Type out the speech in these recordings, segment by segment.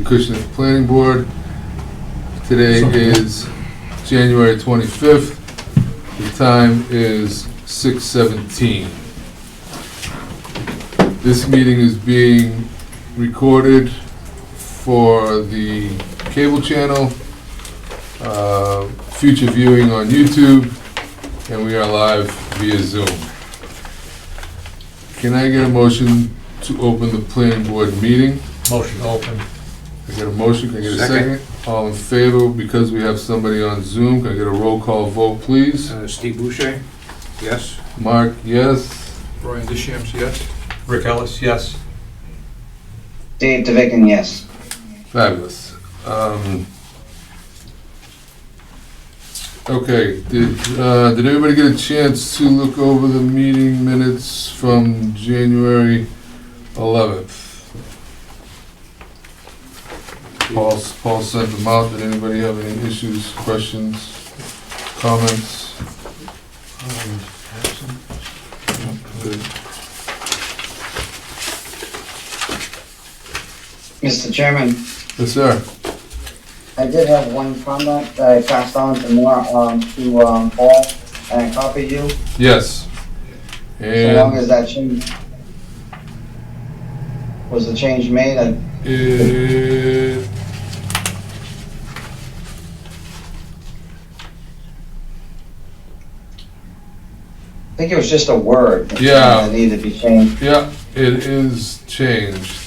Acushnet Planning Board. Today is January 25th. The time is 6:17. This meeting is being recorded for the cable channel, future viewing on YouTube, and we are live via Zoom. Can I get a motion to open the planning board meeting? Motion open. I get a motion, can I get a second? All in favor, because we have somebody on Zoom, can I get a roll call vote, please? Steve Boucher, yes. Mark, yes. Brian Deschamps, yes. Rick Ellis, yes. Dave DeVicken, yes. Fabulous. Okay, did everybody get a chance to look over the meeting minutes from January 11th? Paul sent them out. Did anybody have any issues, questions, comments? Good. Mr. Chairman, Yes, sir. I did have one comment that I passed on to Paul, and I copied you. Yes. So long And as that change, was the change made? it, I think it was just a word. Yeah. That needed to be changed. yeah, it is changed.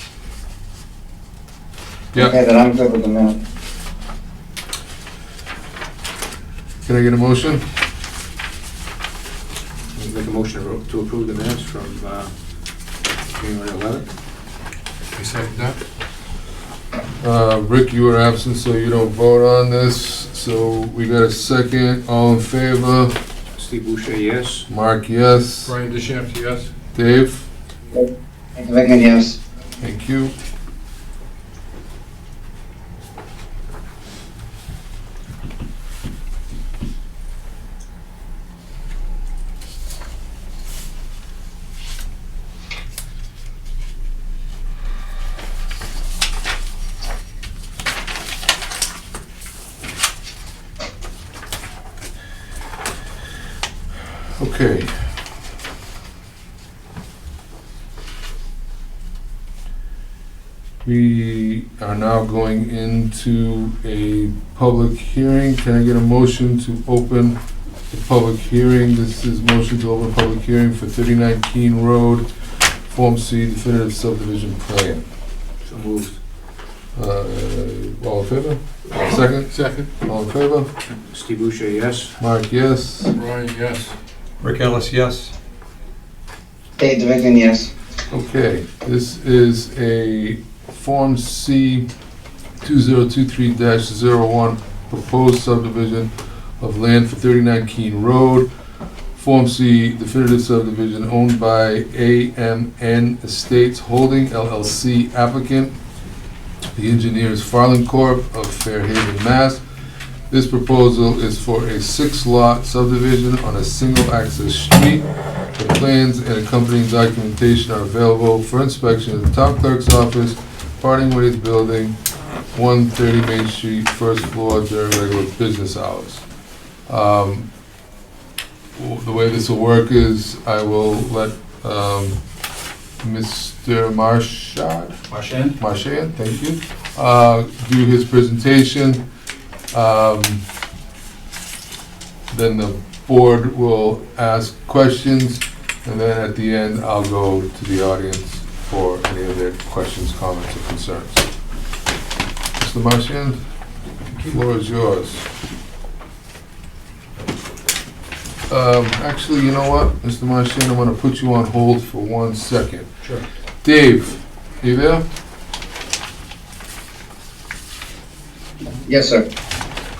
Yeah. Okay, then I'm good with the minute. Can I get a motion? Make a motion to approve the minutes from January 11th. I second that. Rick, you were absent, so you don't vote on this. So we got a second. All in favor? Steve Boucher, yes. Mark, yes. Brian Deschamps, yes. Dave? Dave DeVicken, yes. Thank you. Okay. We are now going into a public hearing. Can I get a motion to open the public hearing? This is motion to open public hearing for 39 Keene Road, Form C definitive subdivision plan. So moved. All in favor? Second? Second. All in favor? Steve Boucher, yes. Mark, yes. Brian, yes. Rick Ellis, yes. Dave DeVicken, yes. Okay, this is a Form C 2023-01 proposed subdivision of land for 39 Keene Road. Form C definitive subdivision owned by AMN Estates Holding LLC applicant. The engineer is Farland Corp. of Fairhaven, Mass. This proposal is for a 6-lot subdivision on a single-access street. The plans and accompanying documentation are available for inspection at the top clerk's office, Parting Ways Building, 130 Main Street, first floor, during regular business hours. The way this will work is I will let Mr. Marchand, thank you, do his presentation. Then the board will ask questions, and then at the end, I'll go to the audience for any of their questions, comments, or concerns. Mr. Marchand, the floor is yours. Actually, you know what, Mr. Marchand, I'm gonna put you on hold for 1 second. Sure. Dave, you there? Yes, sir.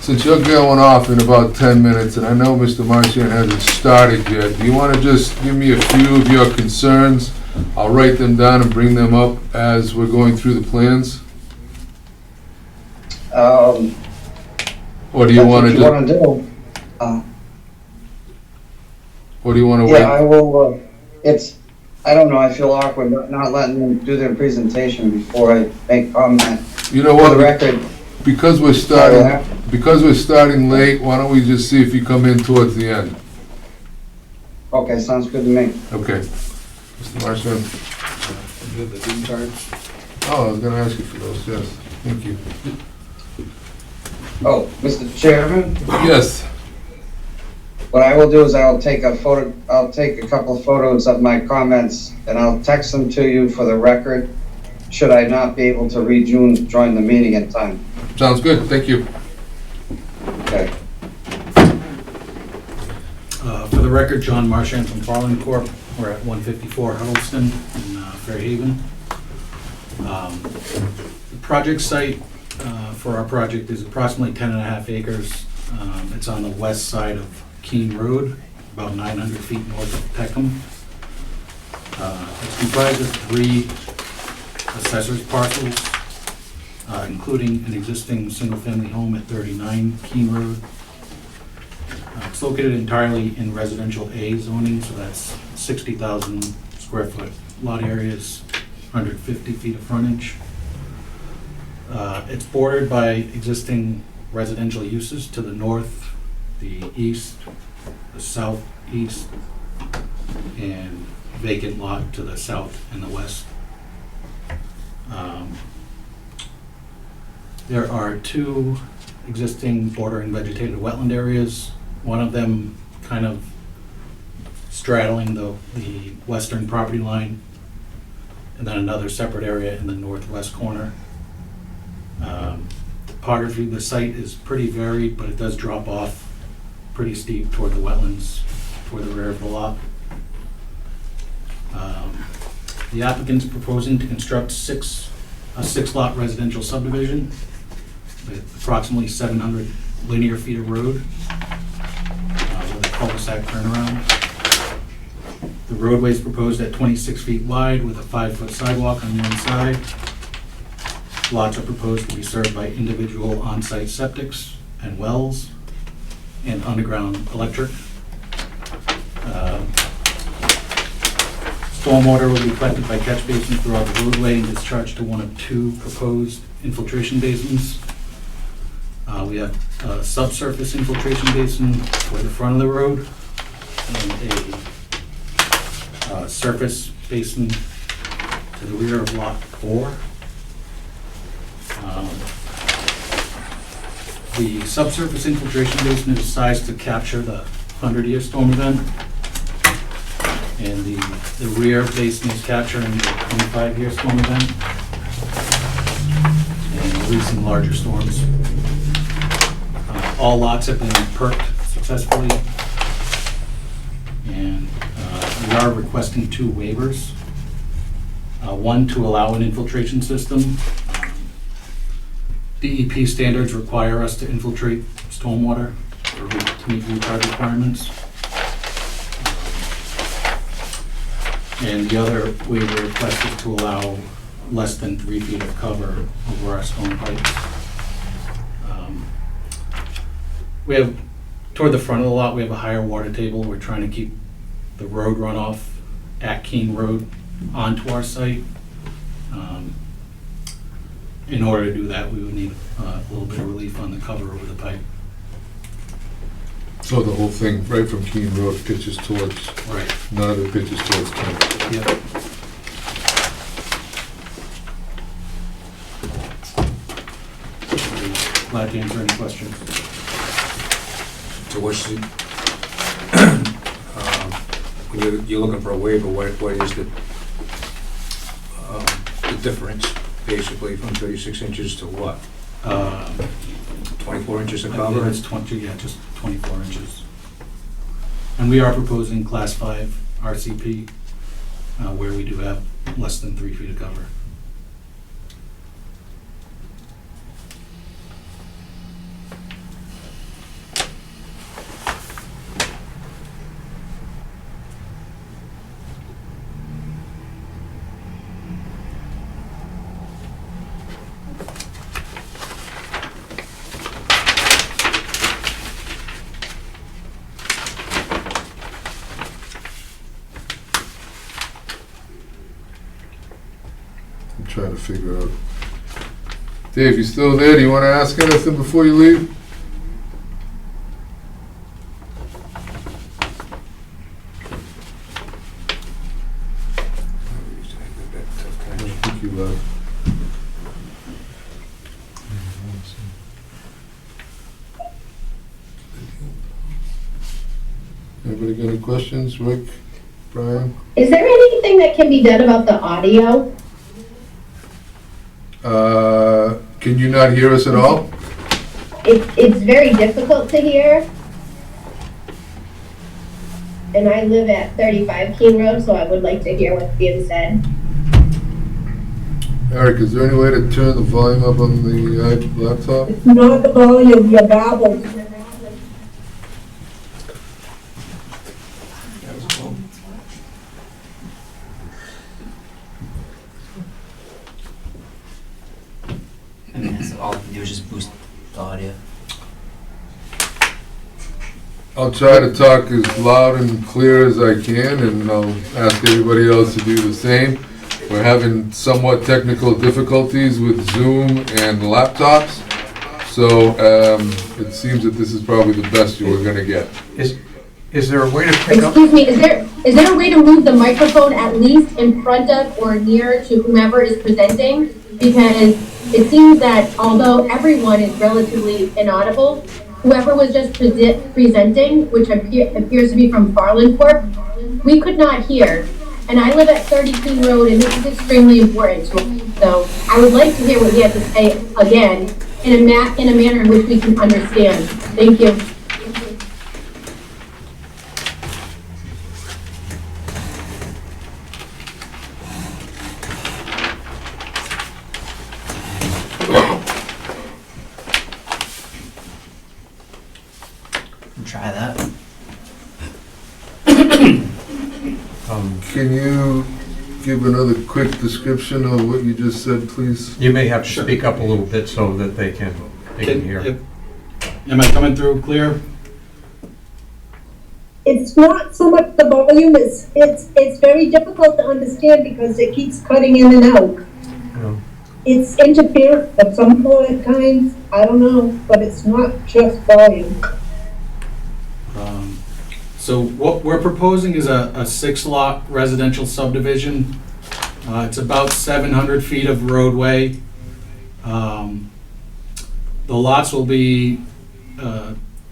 Since you're going off in about 10 minutes, and I know Mr. Marchand hasn't started yet, do you want to just give me a few of your concerns? I'll write them down and bring them up as we're going through the plans? Or do you want to That's what you want to do. Or do you want to Yeah, wait? I will, I don't know, I feel awkward not letting them do their presentation before I make comment. You know For the what, record, because we're starting late, why don't we just see if you come in towards the end? okay, sounds good to me. Okay. Mr. Marchand? You have the green cards? Oh, I was gonna ask you for those, yes. Thank you. Oh, Mr. Chairman, Yes, what I will do is I'll take a couple of photos of my comments, and I'll text them to you for the record, should I not be able to join the meeting in time. sounds good, thank you. Okay. For the record, John Marchand from Farland Corp. We're at 154 Huddleston in Fairhaven. The project site for our project is approximately 10.5 acres. It's on the west side of Keene Road, about 900 feet north of Peckham. It's comprised of 3 assessor's parcels, including an existing single-family home at 39 Keene Road. It's located entirely in residential A zoning, so that's 60,000 square foot lot areas, 150 feet of frontage. It's bordered by existing residential uses to the north, the east, the southeast, and vacant lot to the south and the west. There are 2 existing bordering vegetated wetland areas, one of them kind of straddling the western property line, and then another separate area in the northwest corner. Topography of the site is pretty varied, but it does drop off pretty steep toward the wetlands, toward the rear of the lot. The applicant's proposing to construct a 6-lot residential subdivision with approximately 700 linear feet of road with a cul-de-sac turnaround. The roadway is proposed at 26 feet wide with a 5-foot sidewalk on one side. Lots are proposed to be served by individual on-site septics and wells and underground electric. Stormwater will be collected by catch basins throughout the roadway and discharged to one of 2 proposed infiltration basins. We have a subsurface infiltration basin for the front of the road and a surface basin to the rear of lot 4. The subsurface infiltration basin is sized to capture the 100-year storm event, and the rear basin is capturing the 25-year storm event and releasing larger storms. All lots have been perked successfully, and we are requesting 2 waivers. One to allow an infiltration system. DEP standards require us to infiltrate stormwater to meet recharge requirements. And the other waiver request is to allow less than 3 feet of cover over our stone pipes. We have, toward the front of the lot, we have a higher water table. We're trying to keep the road runoff at Keene Road onto our site. In order to do that, we would need a little bit of relief on the cover over the pipe. So the whole thing, right from Keene Road, pitches towards, Right. none of it pitches towards Keene. Yep. Glad to answer any questions. So what's the, when you're looking for a waiver, what is the difference, basically, from 36 inches to what? 24 inches of I cover? believe it's 20, yeah, just 24 inches. And we are proposing Class 5 RCP, where we do have less than 3 feet of cover. I'm trying to figure out Dave, you still there? Do you want to ask anything before you leave? I think you left. Anybody got any questions? Rick, Brian? Is there anything that can be done about the audio? Can you not hear us at all? It's very difficult to hear. And I live at 35 Keene Road, so I would like to hear what's being said. Eric, is there any way to turn the volume up on the laptop? It's not the volume, your babble. I mean, that's all I can do is just boost the audio. I'll try to talk as loud and clear as I can, and I'll ask everybody else to do the same. We're having somewhat technical difficulties with Zoom and laptops, so it seems that this is probably the best you were gonna get. Is there a way to pick up? Excuse me, is there a way to move the microphone at least in front of or near to whomever is presenting? Because it seems that although everyone is relatively inaudible, whoever was just presenting, which appears to be from Farland Corp., we could not hear. And I live at 30 Keene Road, and this is extremely important to me. So I would like to hear what he has to say again in a manner in which we can understand. Thank you. Try that. Can you give another quick description of what you just said, please? You may have to speak up a little bit so that they can hear. Am I coming through clear? It's not so much the volume, it's very difficult to understand because it keeps cutting in and out. Yeah. It's interference at some point at times, I don't know, but it's not just volume. So what we're proposing is a 6-lot residential subdivision. It's about 700 feet of roadway. The lots will be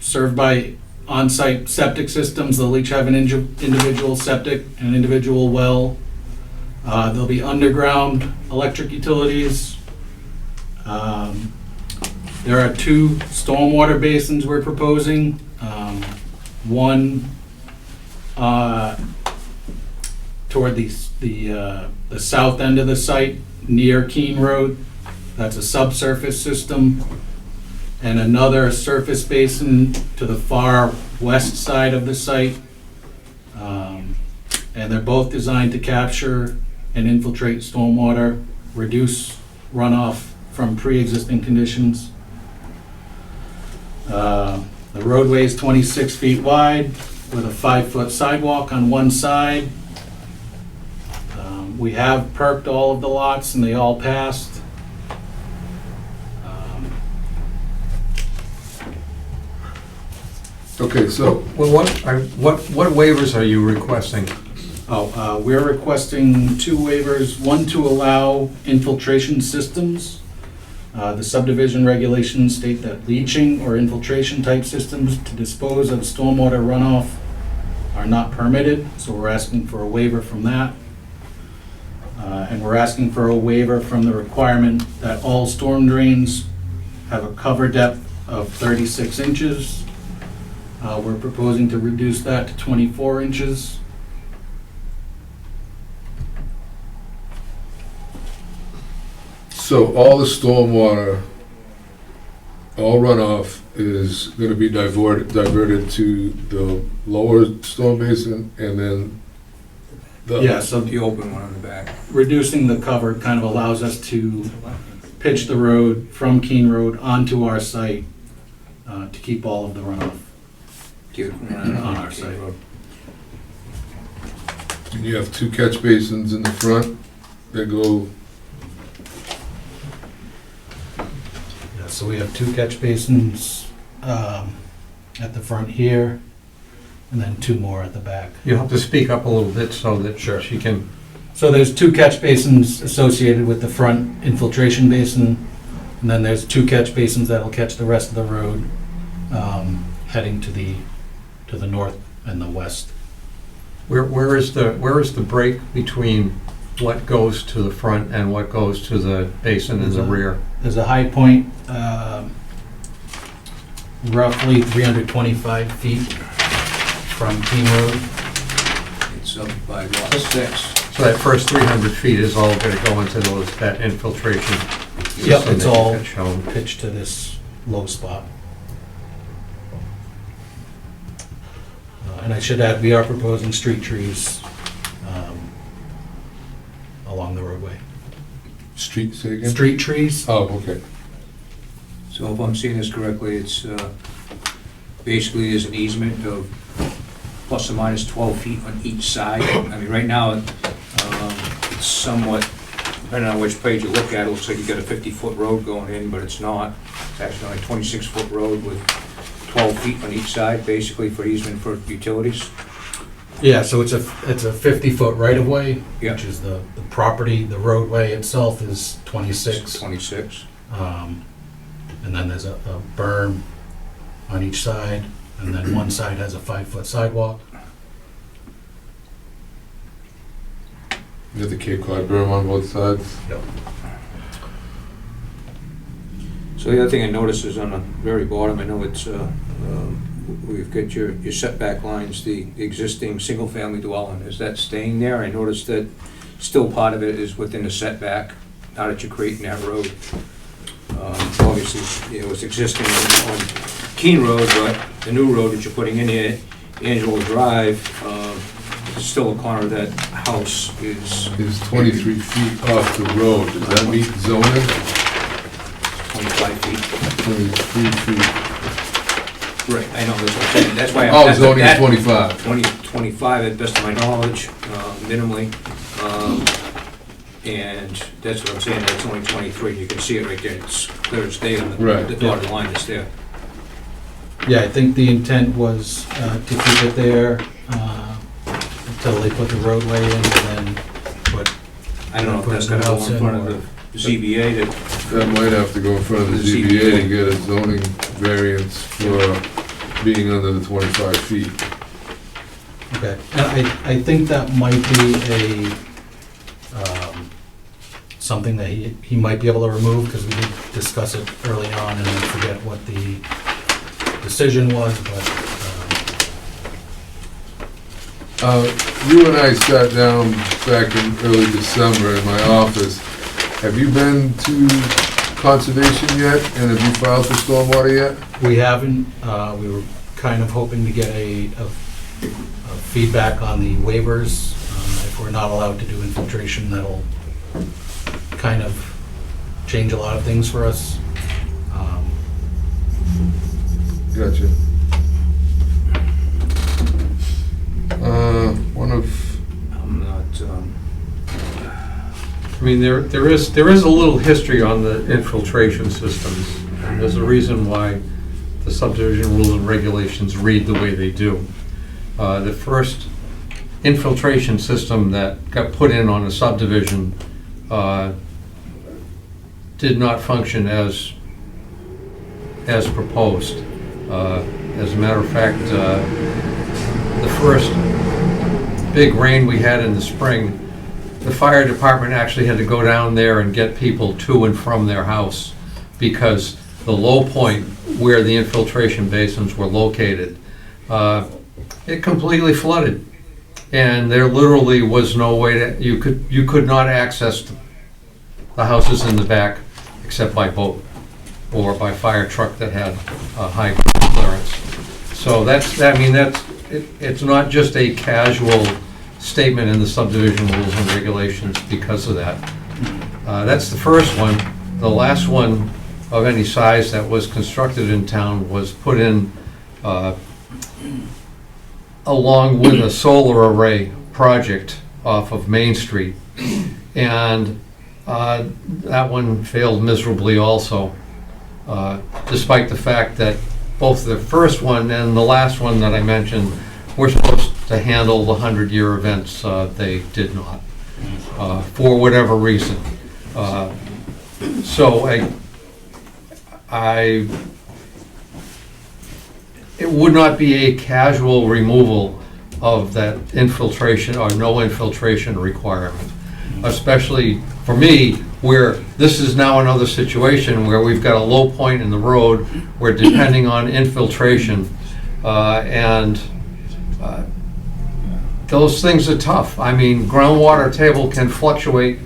served by on-site septic systems. They'll each have an individual septic and an individual well. There'll be underground electric utilities. There are 2 stormwater basins we're proposing. One toward the south end of the site near Keene Road. That's a subsurface system. And another surface basin to the far west side of the site. And they're both designed to capture and infiltrate stormwater, reduce runoff from pre-existing conditions. The roadway is 26 feet wide with a 5-foot sidewalk on one side. We have perked all of the lots and they all passed. Okay, so, Well, what waivers are you requesting? We're requesting 2 waivers, one to allow infiltration systems. The subdivision regulations state that leaching or infiltration type systems to dispose of stormwater runoff are not permitted, so we're asking for a waiver from that. And we're asking for a waiver from the requirement that all storm drains have a cover depth of 36 inches. We're proposing to reduce that to 24 inches. so all the stormwater, all runoff is gonna be diverted to the lower storm basin and then the. Yeah, so The open one on the back. reducing the cover kind of allows us to pitch the road from Keene Road onto our site to keep all of the runoff on our site. And you have 2 catch basins in the front that go So we have 2 catch basins at the front here, and then 2 more at the back. You have to speak up a little bit so that Sure. she can, So there's 2 catch basins associated with the front infiltration basin, and then there's 2 catch basins that'll catch the rest of the road, heading to the north and the west. where is the break between what goes to the front and what goes to the basin in the rear? There's a high point, roughly 325 feet from Keene Road. It's up by lot 6. So that first 300 feet is all gonna go into that infiltration system Yep, it's that you all had shown. pitched to this low spot. And I should add, we are proposing street trees along the roadway. Street, say again? Street trees? Oh, okay. So if I'm seeing this correctly, it's basically there's an easement of plus or minus 12 feet on each side. I mean, right now, it's somewhat, depending on which page you look at, it looks like you got a 50-foot road going in, but it's not. It's actually only a 26-foot road with 12 feet on each side, basically for easement for utilities. Yeah, so it's a 50-foot right-of-way, Yeah. which is the property, the roadway itself is 26. 26. And then there's a berm on each side, and then one side has a 5-foot sidewalk. You got the Cape Cod berm on both sides? So the other thing I noticed is on the very bottom, I know it's, we've got your setback lines, the existing single-family dwelling, is that staying there? I noticed that still part of it is within the setback, now that you're creating that road. Obviously, it was existing on Keene Road, but the new road that you're putting in here, Angelo Drive, still a corner of that house is Is 23 feet off the road. Does that meet zoning? 25 feet. 23 feet. Right, I know, that's what I'm saying, that's why. Oh, zoning is 25. 25 at best of my knowledge, minimally. And that's what I'm saying, that's only 23, you can see it right there, it's clear as day on Right. the dotted line that's there. Yeah, I think the intent was to keep it there until they put the roadway in, and then put, I don't know if that's gonna go in front of the ZBA that, That might have to go in front of the ZBA to get a zoning variance for being under the 25 feet. okay. And I think that might be something that he might be able to remove, because we did discuss it early on, and I forget what the decision was, but You and I sat down back in early December in my office. Have you been to conservation yet, and have you filed for stormwater yet? we haven't. We were kind of hoping to get a feedback on the waivers. If we're not allowed to do infiltration, that'll kind of change a lot of things for us. Gotcha. One of, I'm not, I mean, there is a little history on the infiltration systems, and there's a reason why the subdivision rules and regulations read the way they do. The first infiltration system that got put in on a subdivision did not function as proposed. As a matter of fact, the first big rain we had in the spring, the fire department actually had to go down there and get people to and from their house, because the low point where the infiltration basins were located, it completely flooded. And there literally was no way to, you could not access the houses in the back except by boat or by fire truck that had high clearance. So it's not just a casual statement in the subdivision rules and regulations because of that. That's the first one. The last one of any size that was constructed in town was put in along with a solar array project off of Main Street. And that one failed miserably also. despite the fact that both the first one and the last one that I mentioned were supposed to handle the 100-year events. They did not, for whatever reason. So it would not be a casual removal of that infiltration or no infiltration requirement, especially for me, where this is now another situation where we've got a low point in the road where depending on infiltration, and those things are tough. I mean, groundwater table can fluctuate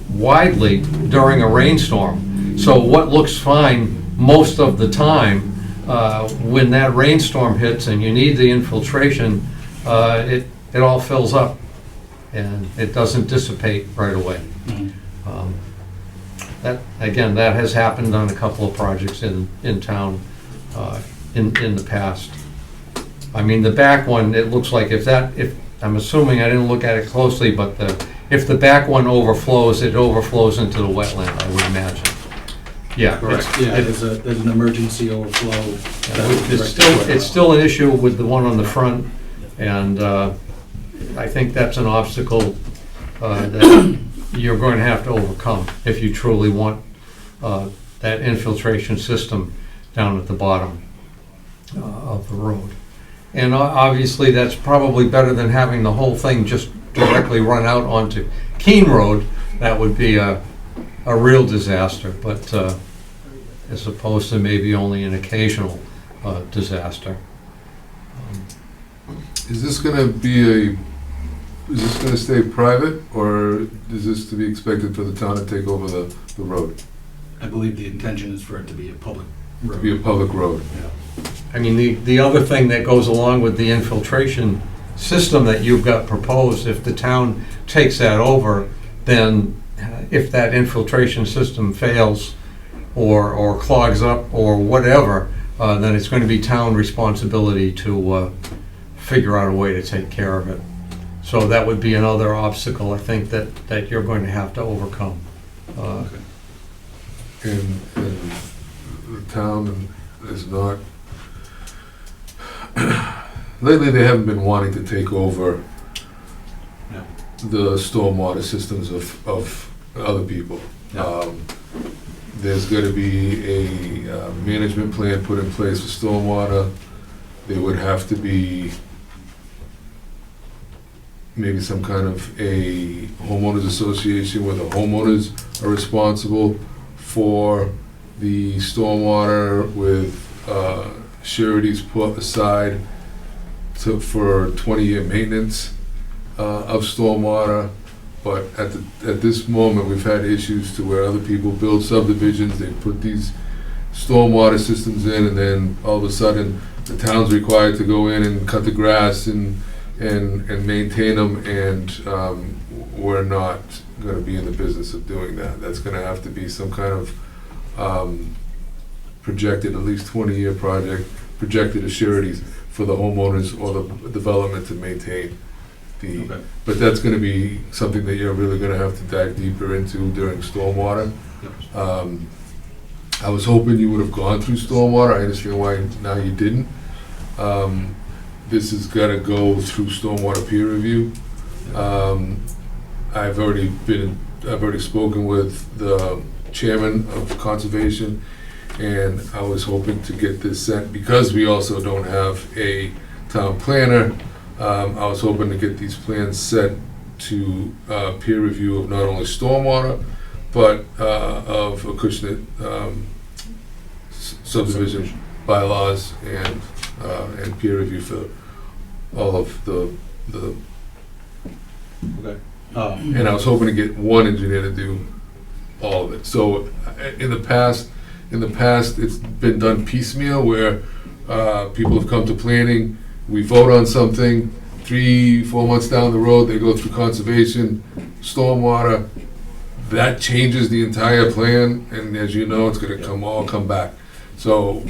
widely during a rainstorm. So what looks fine most of the time, when that rainstorm hits and you need the infiltration, it all fills up and it doesn't dissipate right away. That has happened on a couple of projects in town in the past. I mean, the back one, it looks like if I'm assuming, I didn't look at it closely, but if the back one overflows, it overflows into the wetland, I would imagine. Yeah. Correct. Yeah, there's an emergency overflow. It's still an issue with the one on the front, and I think that's an obstacle that you're going to have to overcome if you truly want that infiltration system down at the bottom of the road. And obviously, that's probably better than having the whole thing just directly run out onto Keene Road. That would be a real disaster, but as opposed to maybe only an occasional disaster. Is this gonna stay private, or is this to be expected for the town to take over the road? I believe the intention is for it to be a public road. To be a public road? I mean, the other thing that goes along with the infiltration system that you've got proposed, if the town takes that over, then if that infiltration system fails or clogs up or whatever, then it's going to be town responsibility to figure out a way to take care of it. So that would be another obstacle, I think, that you're going to have to overcome. And the town is not, lately they haven't been wanting to take over No. the stormwater systems of other people. No. There's going to be a management plan put in place for stormwater. There would have to be maybe some kind of a homeowners association where the homeowners are responsible for the stormwater with sureties put aside for 20-year maintenance of stormwater. But at this moment, we've had issues to where other people build subdivisions, they put these stormwater systems in, and then all of a sudden, the town's required to go in and cut the grass and maintain them, and we're not gonna be in the business of doing that. That's gonna have to be some kind of projected, at least 20-year project, projected assurities for the homeowners or the development to maintain. Okay. But that's gonna be something that you're really gonna have to dive deeper into during stormwater. Yep. I was hoping you would have gone through stormwater. I understand why now you didn't. This has gotta go through stormwater peer review. I've already spoken with the chairman of conservation, and I was hoping to get this sent, because we also don't have a town planner. I was hoping to get these plans set to peer review of not only stormwater, but of Acushnet subdivision bylaws and peer review for all of the Okay. and I was hoping to get one engineer to do all of it. So in the past, it's been done piecemeal, where people have come to planning, we vote on something, 3-4 months down the road, they go through conservation, stormwater, that changes the entire plan, and as you know, it's gonna come back. So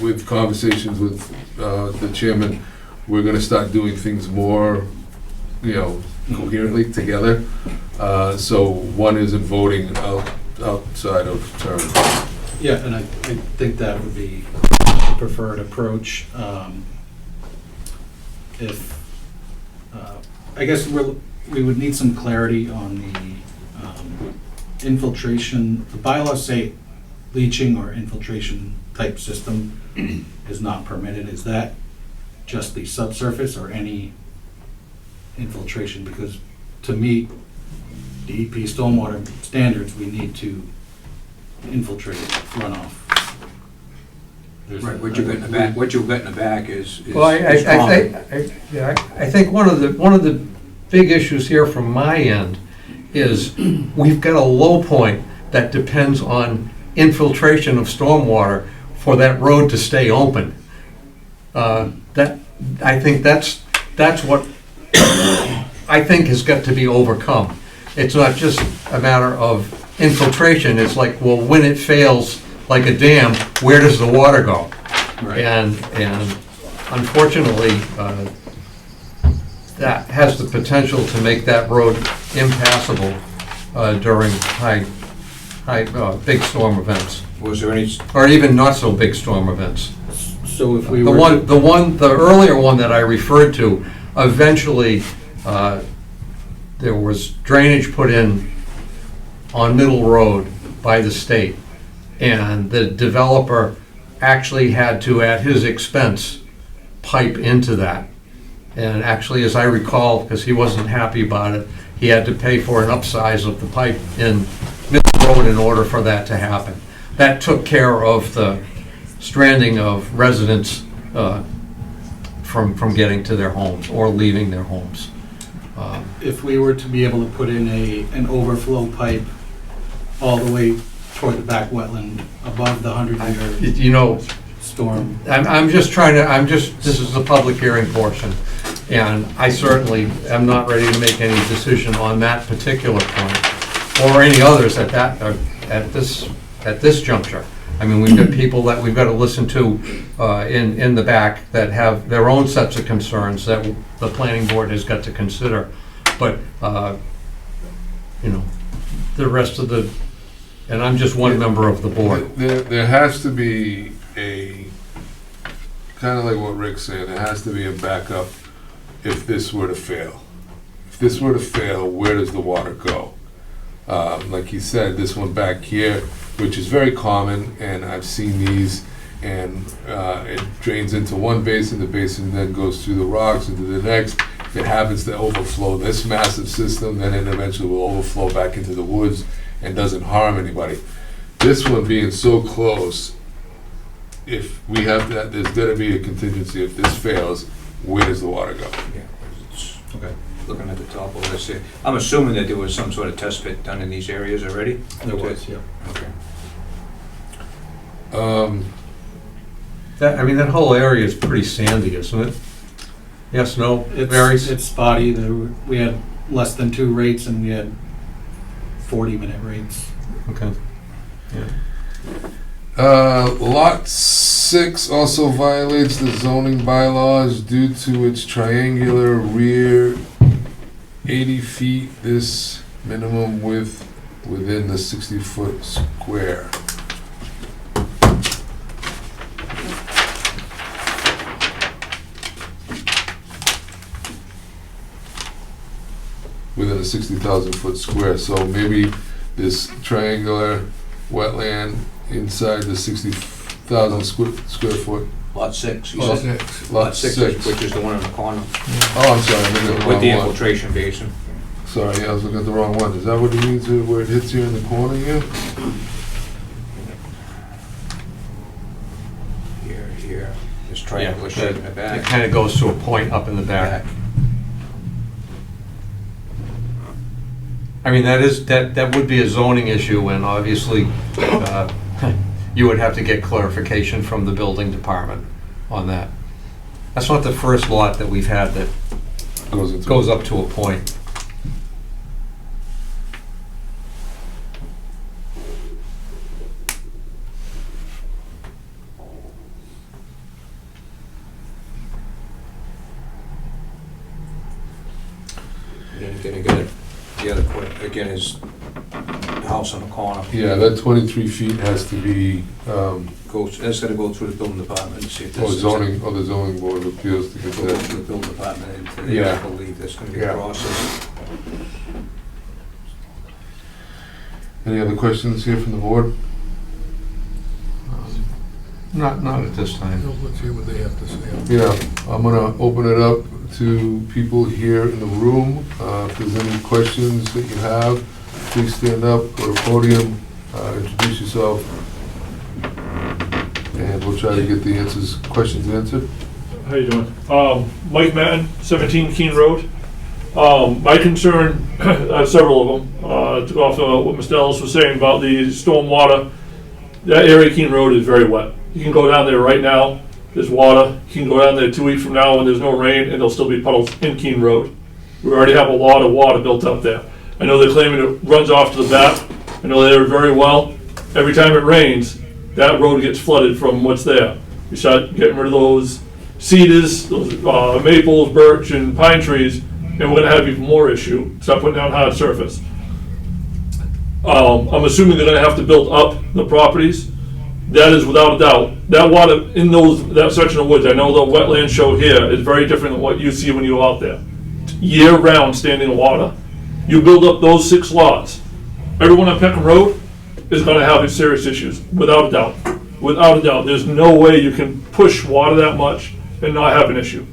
with conversations with the chairman, we're gonna start doing things more, coherently together. So one isn't voting outside of term. Yeah, and I think that would be the preferred approach. If, I guess we would need some clarity on the infiltration. The bylaws say leaching or infiltration type system is not permitted. Is that just the subsurface or any infiltration? Because to meet DEP stormwater standards, we need to infiltrate runoff. There's Right, what you got in the back, what you've got in the back is Well, is common. I think one of the big issues here from my end is we've got a low point that depends on infiltration of stormwater for that road to stay open. I think that's what I think has got to be overcome. It's not just a matter of infiltration, it's like, well, when it fails like a dam, where does the water go? Right. And unfortunately, that has the potential to make that road impassable during big storm events, Was there any, or even not so big storm events. So if we The were. the earlier one that I referred to, eventually, there was drainage put in on Middle Road by the state, and the developer actually had to, at his expense, pipe into that. And actually, as I recall, because he wasn't happy about it, he had to pay for an upsize of the pipe in Middle Road in order for that to happen. That took care of the stranding of residents from getting to their homes or leaving their homes. If we were to be able to put in an overflow pipe all the way toward the back wetland above the 100-year You know, storm. I'm just this is the public hearing portion, and I certainly am not ready to make any decision on that particular point, or any others at this juncture. I mean, we've got people that we've got to listen to in the back that have their own sets of concerns that the planning board has got to consider. But, you know, the rest of the, and I'm just one member of the board. There has to be a, kind of like what Rick's saying, there has to be a backup if this were to fail. If this were to fail, where does the water go? Like he said, this one back here, which is very common, and I've seen these, and it drains into one basin, the basin then goes through the rocks into the next. If it happens to overflow this massive system, then it eventually will overflow back into the woods and doesn't harm anybody. This one being so close, if we have that, there's gotta be a contingency. If this fails, where does the water go? yeah, it's Okay. looking at the top of this, I'm assuming that there was some sort of test pit done in these areas already? There was, yeah. Okay. I mean, that whole area is pretty sandy, isn't it? Yes, no, it varies? It's spotty. We had less than 2 rates, and we had 40-minute rates. Okay. Yeah. Lot 6 also violates the zoning bylaws due to its triangular rear 80 feet, this minimum width within the 60-foot square. Within a 60,000 foot square, so maybe this triangular wetland inside the 60,000 square foot. Lot 6, you Lot said? six. Lot 6, which is the one in the corner, Oh, I'm sorry, I'm looking at the with the wrong one. infiltration basin. Sorry, I was looking at the wrong one. Is that what it means, where it hits here in the corner here? Here, this triangular shape in the It back. kind of goes to a point up in the back. I mean, that would be a zoning issue, and obviously, you would have to get clarification from the building department on that. That's not the first lot that we've had that goes up to a point. And then again, the other point, again, is house on the corner. Yeah, that 23 feet has to be, That's gotta go through the building department and see if or there's. the zoning board of appeals to get Go that. to the building department, and today I Yeah. believe that's gonna be Yeah. a process. Any other questions here from the board? Not at this time. Let's hear what they have to say. Yeah, I'm gonna open it up to people here in the room. If there's any questions that you have, please stand up, go to the podium, introduce yourself, and we'll try to get the questions answered. How you doing? Mike Matton, 17 Keene Road. My concern, I have several of them, to go off what Mr. Ellis was saying about the storm water. That area, Keene Road, is very wet. You can go down there right now, there's water. You can go down there 2 weeks from now when there's no rain, and there'll still be puddles in Keene Road. We already have a lot of water built up there. I know they're claiming it runs off to the back. I know they're very well. Every time it rains, that road gets flooded from what's there. You start getting rid of those cedars, those maples, birch, and pine trees, and we're gonna have even more issue. Start putting down hard surface. I'm assuming they're gonna have to build up the properties. That is without a doubt. That water in that section of woods, I know the wetland show here is very different than what you see when you go out there. Year-round standing water. You build up those 6 lots, everyone on Peckham Road is gonna have serious issues, without a doubt. Without a doubt. There's no way you can push water that much and not have an issue.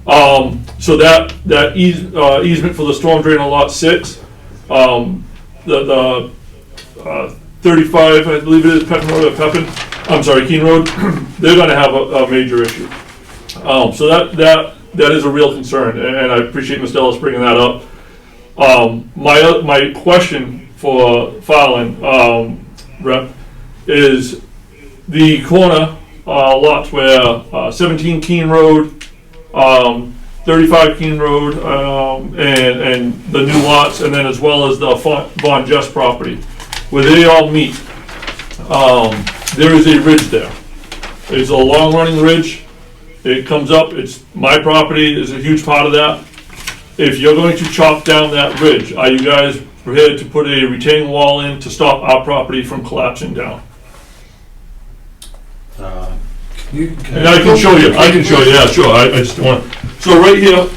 So that easement for the storm drain on lot 6, the 35, I believe it is Peckham Road or Keene Road, they're gonna have a major issue. So that is a real concern, and I appreciate Mr. Ellis bringing that up. My question for Fallon, Rep, is the corner lots where 17 Keene Road, 35 Keene Road, and the new lots, and then as well as the Von Just property, where they all meet, there is a ridge there. It's a long-running ridge. It comes up, it's my property is a huge part of that. If you're going to chop down that ridge, are you guys prepared to put a retaining wall in to stop our property from collapsing down? And I can show you, yeah, sure, I just want, so right here,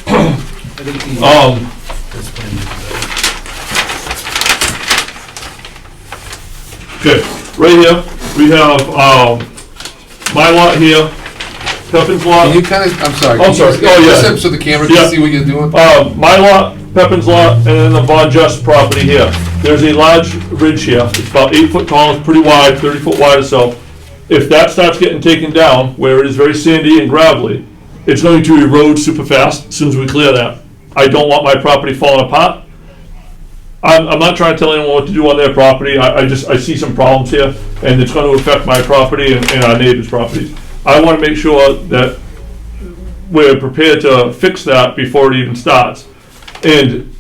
okay, right here, we have, my lot here, Pepin's lot. Can you kind of, I'm sorry. I'm sorry. Oh, yeah. Just so the camera Yeah. can see what you're doing. My lot, Pepin's lot, and then the Von Just property here. There's a large ridge here. It's about 8 foot tall, it's pretty wide, 30 foot wide or so. If that starts getting taken down, where it is very sandy and gravelly, it's going to erode super fast as soon as we clear that. I don't want my property falling apart. I'm not trying to tell anyone what to do on their property. I see some problems here, and it's going to affect my property and our neighbors' properties. I want to make sure that we're prepared to fix that before it even starts. And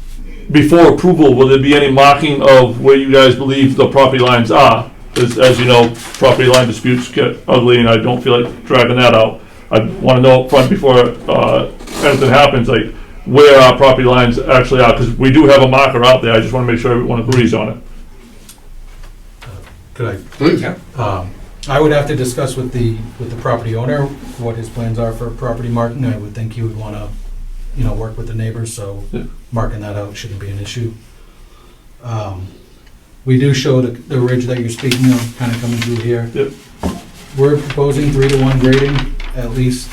before approval, will there be any marking of where you guys believe the property lines are? As you know, property line disputes get ugly, and I don't feel like dragging that out. I want to know up front before anything happens, like where our property lines actually are, because we do have a marker out there. I just want to make sure everyone agrees on it. Could I? Please. I would have to discuss with the property owner what his plans are for property marking. I would think he would want to, work with the neighbors, so marking that out shouldn't be an issue. We do show the ridge that you're speaking of, kind of coming through here. Yep. We're proposing 3-to-1 grading, at least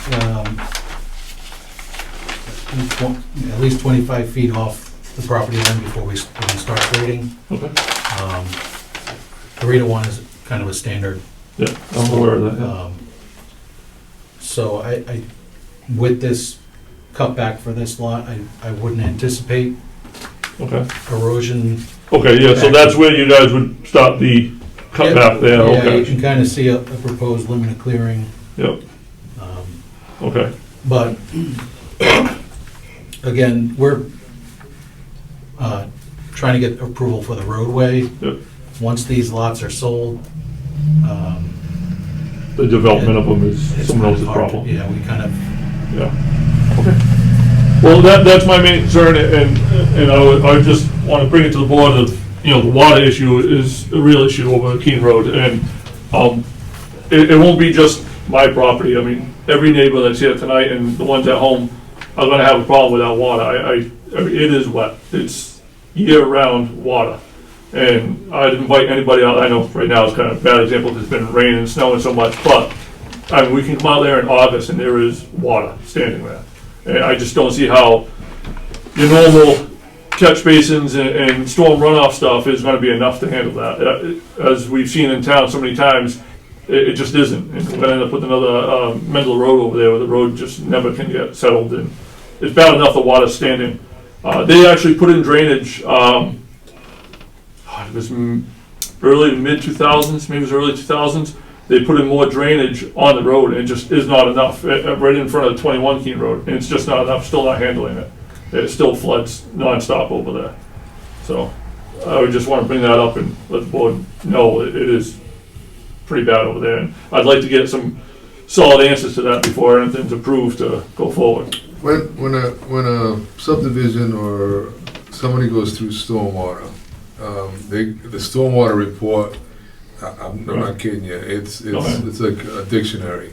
25 feet off the property line before we start grading. Okay. 3-to-1 is kind of a standard. Yeah, I'm aware of that. Yeah. So I, with this cutback for this lot, I wouldn't anticipate Okay. erosion. Okay, yeah, so that's where you guys would stop the cutback there, Yeah, you okay. can kind of see a proposed limit of clearing. Yep, okay. But, again, we're trying to get approval for the roadway. Yep. Once these lots are sold, The development of them is it's someone kind else's of hard. problem. Yeah, we kind of, Yeah, okay. Well, that's my main concern, and I just want to bring it to the board of, the water issue is a real issue over Keene Road, and, it won't be just my property. I mean, every neighbor that's here tonight and the ones at home are gonna have a problem with that water. I mean, it is wet. It's year-round water. And I'd invite anybody out, I know right now it's kind of a bad example because it's been raining and snowing so much, but, I mean, we can come out there in August and there is water standing there. And I just don't see how your normal catch basins and storm runoff stuff is gonna be enough to handle that. As we've seen in town so many times, it just isn't. And we're gonna end up with another Mendel Road over there where the road just never can get settled. And it's bad enough the water's standing. They actually put in drainage, it was early to mid-2000s, maybe it was early 2000s. They put in more drainage on the road and it just is not enough, right in front of the 21 Keene Road. And it's just not enough, still not handling it. It still floods nonstop over there. So I would just want to bring that up and let the board know it is pretty bad over there. And I'd like to get some solid answers to that before anything's approved to go forward. When a subdivision or somebody goes through stormwater, the stormwater report, I'm not kidding you, it's like a dictionary.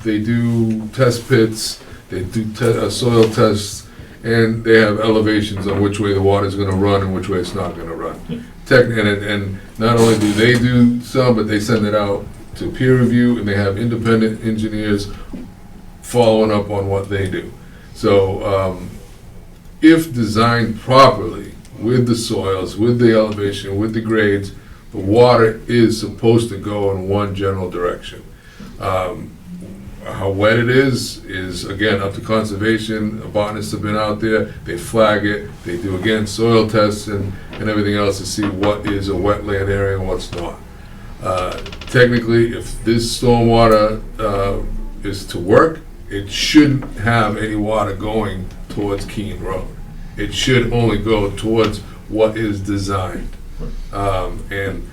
They do test pits, they do soil tests, and they have elevations on which way the water's gonna run and which way it's not gonna run. And not only do they do some, but they send it out to peer review, and they have independent engineers following up on what they do. So if designed properly, with the soils, with the elevation, with the grades, the water is supposed to go in one general direction. How wet it is again up to conservation. Botanists have been out there, they flag it, they do again soil tests and everything else to see what is a wetland area and what's not. Technically, if this stormwater is to work, it shouldn't have any water going towards Keene Road. It should only go towards what is designed. And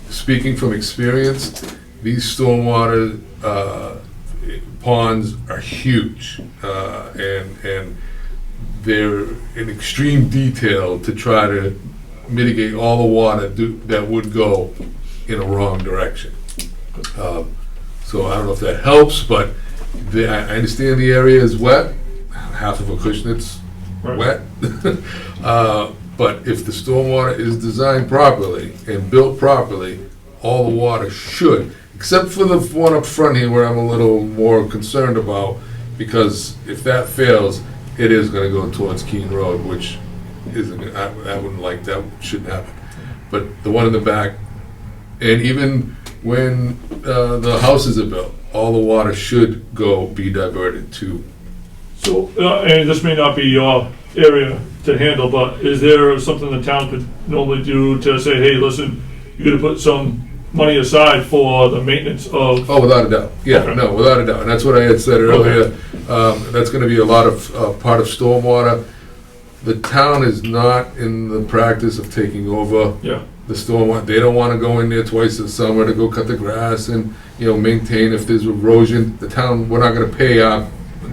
speaking from experience, these stormwater ponds are huge, and they're in extreme detail to try to mitigate all the water that would go in a wrong direction. So I don't know if that helps, but I understand the area is wet. Half of Acushnet's wet. But if the stormwater is designed properly and built properly, all the water should, except for the one up front here where I'm a little more concerned about, because if that fails, it is gonna go towards Keene Road, which isn't, I wouldn't like, that shouldn't happen. But the one in the back, and even when the houses are built, all the water should be diverted to. So, and this may not be your area to handle, but is there something the town could normally do to say, hey, listen, you gotta put some money aside for the maintenance of... Oh, without a doubt. Yeah, okay. No, without a doubt. And that's what I had said earlier. Okay. That's gonna be a lot of part of stormwater. The town is not in the practice of taking over the stormwater. They don't wanna go in there twice in the summer to go cut the grass and, maintain if there's erosion. The town, we're not gonna pay our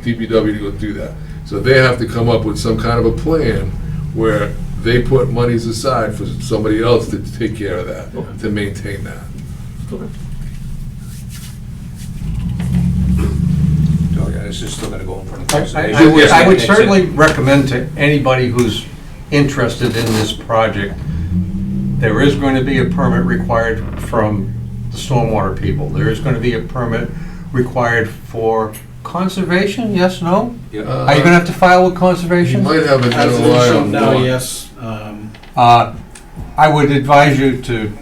DPW to go do that. So they have to come up with some kind of a plan where they put monies aside for somebody else to take care of that, to maintain that. Okay. So, yeah, this is still gonna go in front of conservation. I would certainly recommend to anybody who's interested in this project, there is going to be a permit required from the stormwater people. There is going to be a permit required for conservation, yes, no? Yeah. Are you gonna have to file with You conservation? might have an As of NOI so on now, one. yes. I would advise you to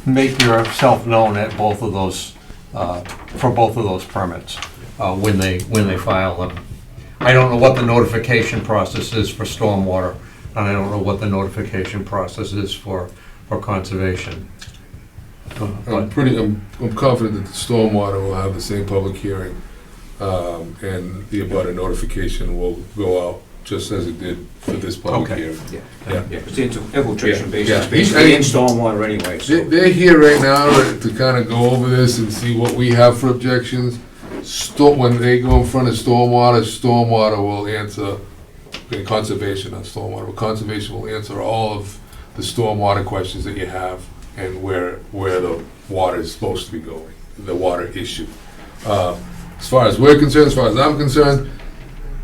make yourself known at both of those, for both of those permits, when they file them. I don't know what the notification process is for stormwater, and I don't know what the notification process is for conservation. I'm confident that the stormwater will have the same public hearing, and the abutter notification will go out just as it did for this public Okay. hearing. Yeah, it's the infiltration basin, Yeah. it's basically in stormwater anyway, so. They're here right now to kind of go over this and see what we have for objections. When they go in front of stormwater will answer, conservation, not stormwater, but conservation will answer all of the stormwater questions that you have and where the water is supposed to be going, the water issue. As far as we're concerned, as far as I'm concerned,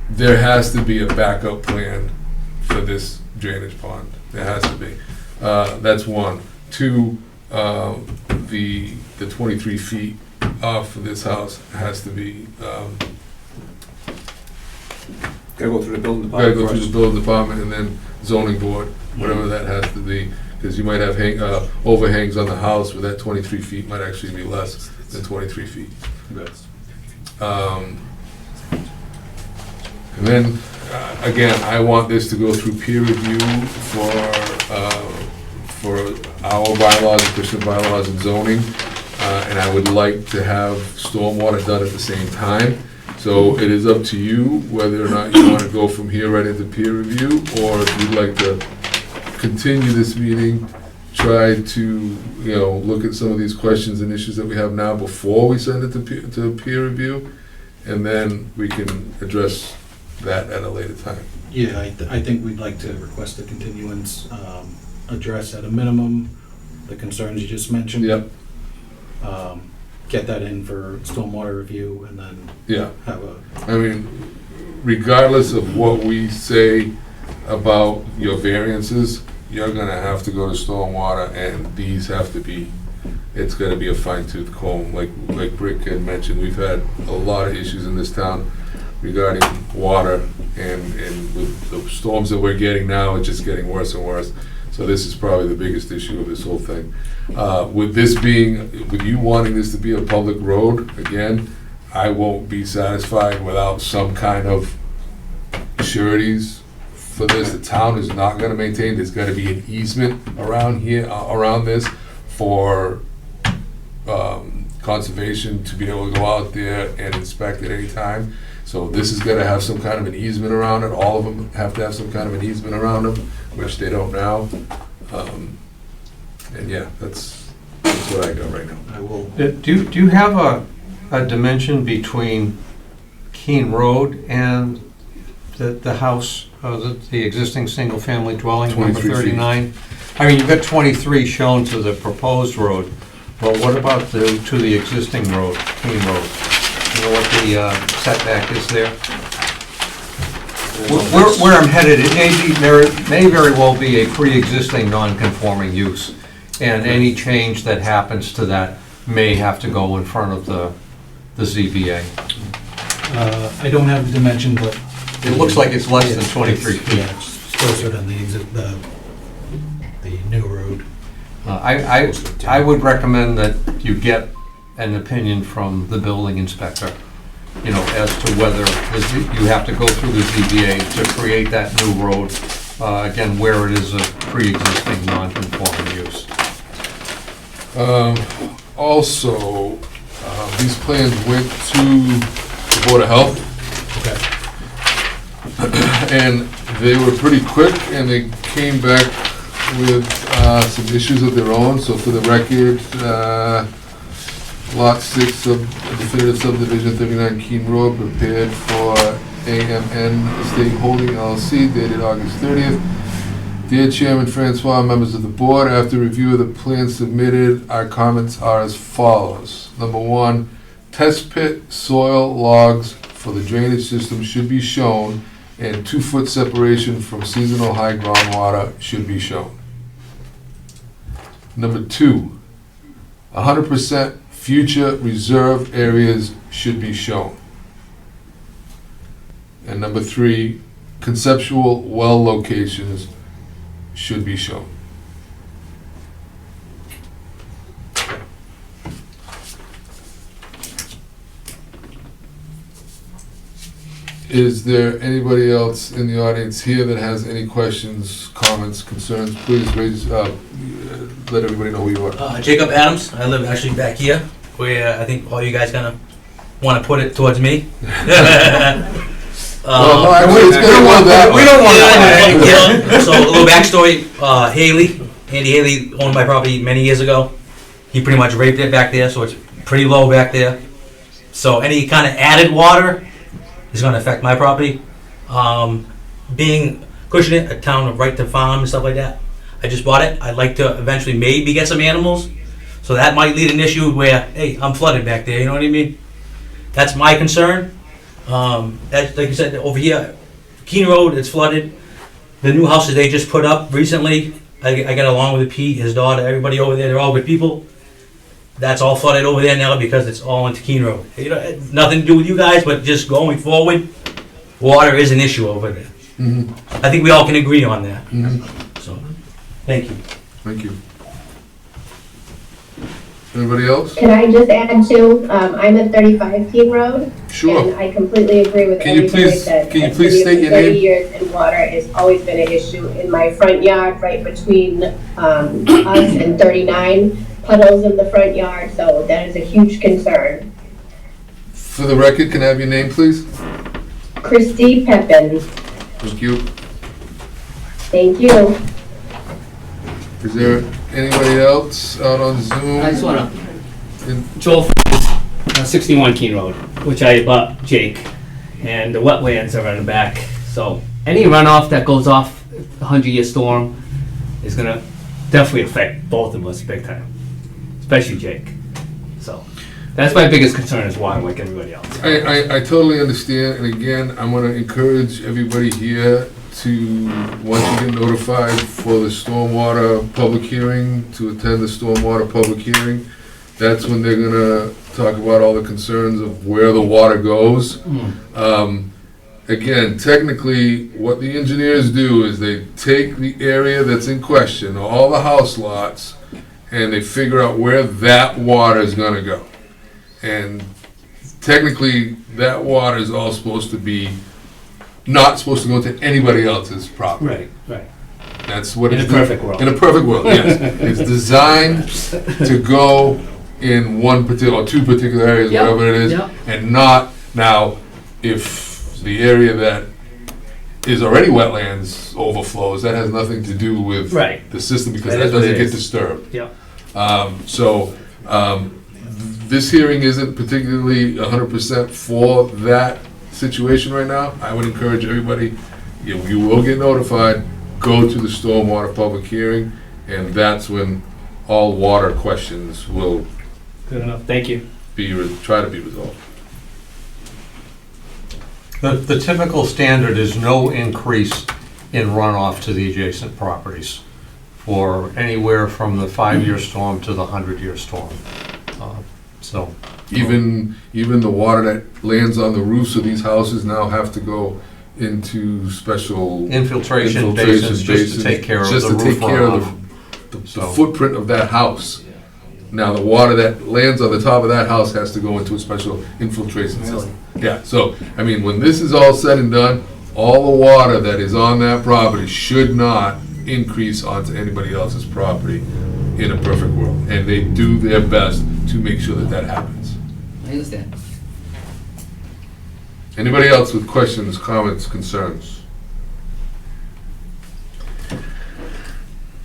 there has to be a backup plan for this drainage pond. There has to be. That's one. Two, the 23 feet off of this house has to be, Gotta go through the building gotta department go through the first. building department and then zoning board, whatever that has to be. Because you might have overhangs on the house where that 23 feet might actually be less than 23 feet. And then, again, I want this to go through peer review for our bylaws, Acushnet bylaws and zoning. And I would like to have stormwater done at the same time. So it is up to you whether or not you want to go from here right into peer review, or if you'd like to continue this meeting, try to, look at some of these questions and issues that we have now before we send it to peer review, and then we can address that at a later time. Yeah, I think we'd like to request a continuance, address at a minimum the concerns you just mentioned. Yep, Get that in for stormwater review, and then yeah. have a, I mean, regardless of what we say about your variances, you're gonna have to go to stormwater, and these have to be, it's gonna be a fine tooth comb. Like Rick had mentioned, we've had a lot of issues in this town regarding water, and with the storms that we're getting now, it's just getting worse and worse. So this is probably the biggest issue of this whole thing. With you wanting this to be a public road, again, I won't be satisfied without some kind of sureties for this. The town is not gonna maintain, there's gotta be an easement around here, around this for conservation to be able to go out there and inspect at any time. So this is gonna have some kind of an easement around it. All of them have to have some kind of an easement around them, which they don't now. And yeah, that's what I got right now. I will, Do you have a dimension between Keene Road and the house, the existing single-family dwelling, number 23 feet. 39? I mean, you've got 23 shown to the proposed road, but what about to the existing road, Keene Road? You know what the setback is there? Where I'm headed, it may very well be a pre-existing non-conforming use, and any change that happens to that may have to go in front of the ZBA. I don't have the dimension, but. It looks like it's less than 23 feet. Yeah, it's closer than the new road. I would recommend that you get an opinion from the building inspector, as to whether you have to go through the ZBA to create that new road, again, where it is a pre-existing non-conforming use. Also, these plans went to the Board of Health. Okay. And they were pretty quick, and they came back with some issues of their own. So for the record, Lot 6 of definitive subdivision, 39 Keene Road, prepared for AMN Estate Holding LLC, dated August 30th. Dear Chairman Francois, members of the board, after review of the plans submitted, our comments are as follows. Number one, test pit soil logs for the drainage system should be shown, and 2-foot separation from seasonal high groundwater should be shown. Number two, 100% future reserve areas should be shown. And number three, conceptual well locations should be shown. Is there anybody else in the audience here that has any questions, comments, concerns? Please raise, let everybody know who you are. Jacob Adams. I live actually back here, where I think all you guys kind of want to put it towards me. Well, no, actually, it's gonna go that way. We don't want to. So a little backstory: Andy Haley owned my property many years ago. He pretty much raped it back there, so it's pretty low back there. So any kind of added water is going to affect my property. Being Acushnet, a town of right to farm and stuff like that, I just bought it. I'd like to eventually maybe get some animals. So that might lead an issue where, hey, I'm flooded back there, you know what I mean? That's my concern. Like you said, over here, Keene Road, it's flooded. The new houses they just put up recently, I get along with Pete, his daughter, everybody over there, they're all good people. That's all flooded over there now because it's all into Keene Road. You know, nothing to do with you guys, but just going forward, water is an issue over there. Mhm. I think we all can agree on that. Mhm. So, thank you. Thank you. Anybody else? Can I just add too, I'm at 35 Keene Road. Sure. And I completely agree with Can you everything they please- said. can you I've please been state here your for 30 name? years, and water has always been an issue in my front yard, right between us and 39, puddles in the front yard, so that is a huge concern. For the record, can I have your name, please? Christy Pepin, Thank you. thank you. Is there anybody else out on Zoom? I just wanna, In- Joel, 61 Keene Road, which I bought Jake, and the wetlands are in the back. So any runoff that goes off the 100-year storm is gonna definitely affect both of us big time, especially Jake. So that's my biggest concern is water, like everybody else. I totally understand, and again, I'm gonna encourage everybody here to, once you get notified for the stormwater public hearing, to attend the stormwater public hearing. That's when they're gonna talk about all the concerns of where the water goes. Again, technically, what the engineers do is they take the area that's in question, all the house lots, and they figure out where that water is gonna go. And technically, that water is all supposed to be, not supposed to go to anybody else's property. Right. That's what In it's. a perfect world. In a perfect world, yes. It's designed to go in one particular, or two particular areas, Yep, whatever it is, yep. and not, now, if the area that is already wetlands overflows, that has nothing to do with Right. the system, because That that is what doesn't it get is. disturbed. Yeah. This hearing isn't particularly 100% for that situation right now. I would encourage everybody, you will get notified, go to the stormwater public hearing, and that's when all water questions will Good enough. Thank you. try to be resolved. The typical standard is no increase in runoff to the adjacent properties for anywhere from the 5-year storm to the 100-year storm. So, Even the water that lands on the roofs of these houses now have to go into special infiltration basins just to take care of just the to roof take care of runoff. the So- footprint of that house. Now, the water that lands on the top of that house has to go into a special infiltration system. Yeah, so, I mean, when this is all said and done, all the water that is on that property should not increase onto anybody else's property in a perfect world. And they do their best to make sure that that happens. I understand. Anybody else with questions, comments, concerns?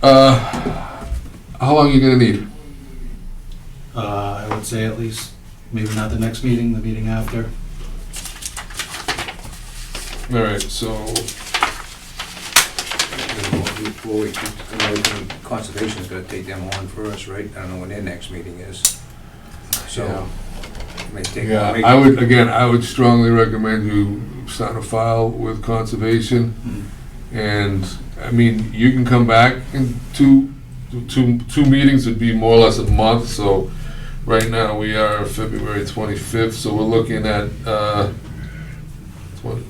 How long are you gonna need? I would say at least, maybe not the next meeting, the meeting after. All right, so, Before we, conservation's gonna take them on first, right? I don't know when their next meeting is. So, it may take. yeah, may- I would strongly recommend you sign a file with conservation. And, I mean, you can come back in two meetings would be more or less a month, so right now we are February 25th, so we're looking at, 20,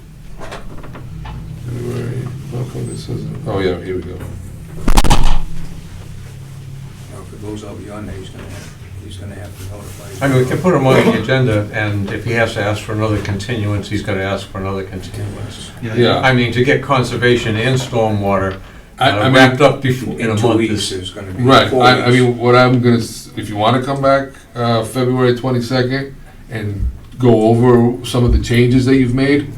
February, how come this isn't, oh yeah, here we go. If it goes out beyond that, he's gonna have to notify. I mean, we can put him on the agenda, and if he has to ask for another continuance, he's gotta ask for another continuance. Yeah. I mean, to get conservation and stormwater I mean, wrapped up before, in a In 2 month weeks, is... it's gonna be. Right, 4 I weeks. mean, what I'm gonna, if you wanna come back, February 22nd, and go over some of the changes that you've made,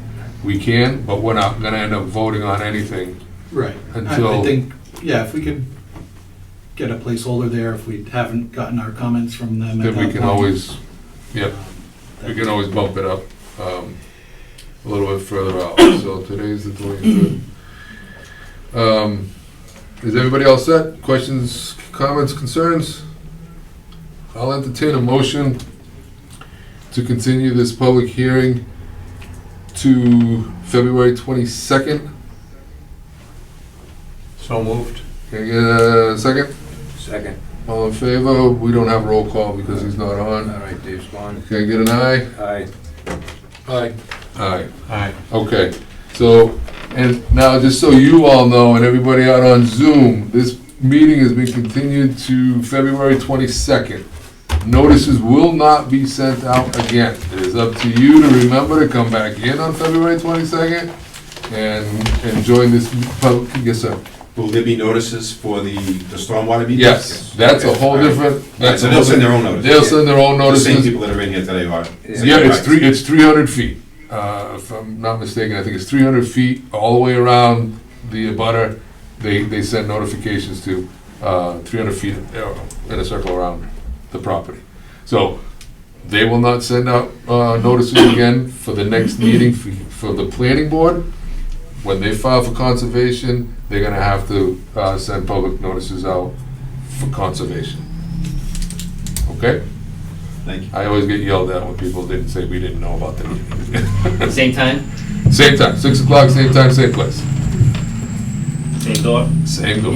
we can, but we're not gonna end up voting on anything. Right. Until- I think, yeah, if we could get a placeholder there, if we haven't gotten our comments from them at Then that we can point. always, yep, we That- can always bump it up, a little bit further out, so today's the 23rd. Is everybody all set? Questions, comments, concerns? I'll entertain a motion to continue this public hearing to February 22nd. So moved. Can I get a second? Second. All in favor? We don't have roll call because he's not All on. right, Dave's gone. Can I get an aye? Aye. Aye. Aye. Aye. Okay, so, and now just so you all know, and everybody out on Zoom, this meeting has been continued to February 22nd. Notices will not be sent out again. It is up to you to remember to come back in on February 22nd and join this public, yes, sir. Will there be notices for the stormwater meetings? Yes, that's a whole different. Right, so they'll send their own notices? They'll send their own The notices. same people that are in here today are? Yeah, it's 300 feet, if I'm not mistaken, I think it's 300 feet all the way around the abutter. They send notifications to 300 feet in a circle around the property. So they will not send out notices again for the next meeting for the planning board. When they file for conservation, they're gonna have to send public notices out for conservation. Okay? Thank you. I always get yelled at when people didn't say we didn't know about the meeting. Same time, Same time, 6 o'clock, same time, same place. same door. Same door.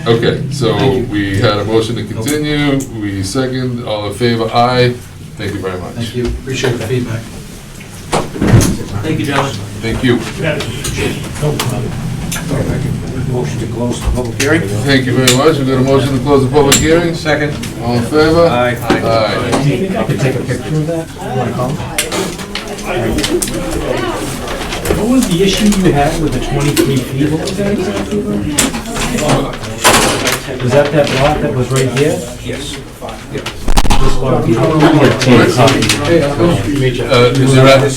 Okay, so we had a motion to continue, we second, all in favor, aye. Thank you very much. Thank you, appreciate the feedback. Thank you, gentlemen. Thank you. Motion to close the public hearing? Thank you very much. We've got a motion to close the public hearing. Second. All in favor? Aye. Aye. I could take a picture of that. What was the issue you had with the 23 feet? What was that exactly? Was that lot that was right here? Yes. This lot here? Is there at the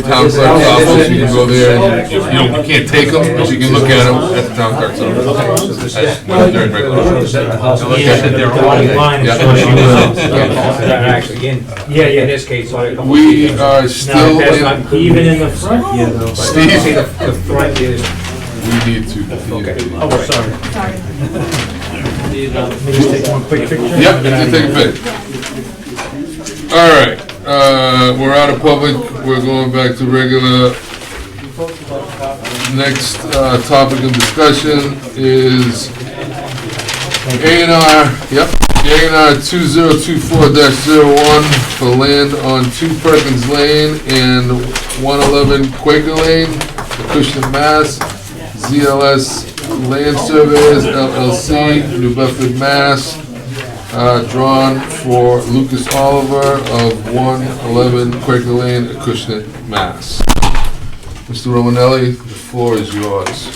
town clerk's office, you can go there, and you can't take them, but you can look at them at the town clerk's office. During regular hours. Actually, in this case, We are still in, Even in the front here though. Steve, the front is, we need to continue. Oh, sorry. Let me just take one quick picture. Yep, you can take a pic. All right, we're out of public, we're going back to regular. Next topic of discussion is A&R, yep, A&R 2024-01 for land on 2 Perkins Lane and 111 Quaker Lane, Acushnet, Mass. ZLS Land Surveyors LLC, New Bedford, Mass. Drawn for Lucas Oliver of 111 Quaker Lane, Acushnet, Mass. Mr. Romanelli, the floor is yours.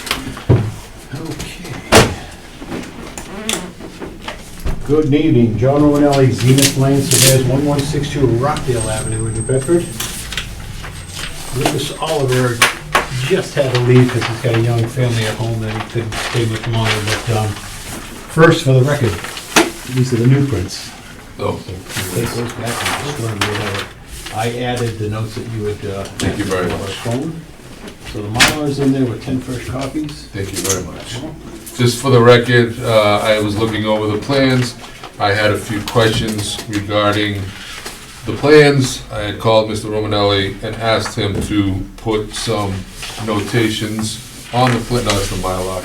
Good evening, John Romanelli, Zenith Land Surveyors, 1162 Rockdale Avenue in New Bedford. Lucas Oliver just had to leave because he's got a young family at home that he couldn't stay much longer, but first, for the record, these are the new prints. Oh, Take those back and just learn where I added the notes that you had. Thank you very on our much. phone. So the Mylar's in there with 10 fresh copies. Thank you very much. Just for the record, I was looking over the plans. I had a few questions regarding the plans. I had called Mr. Romanelli and asked him to put some notations on the plan. No, that's the Mylar.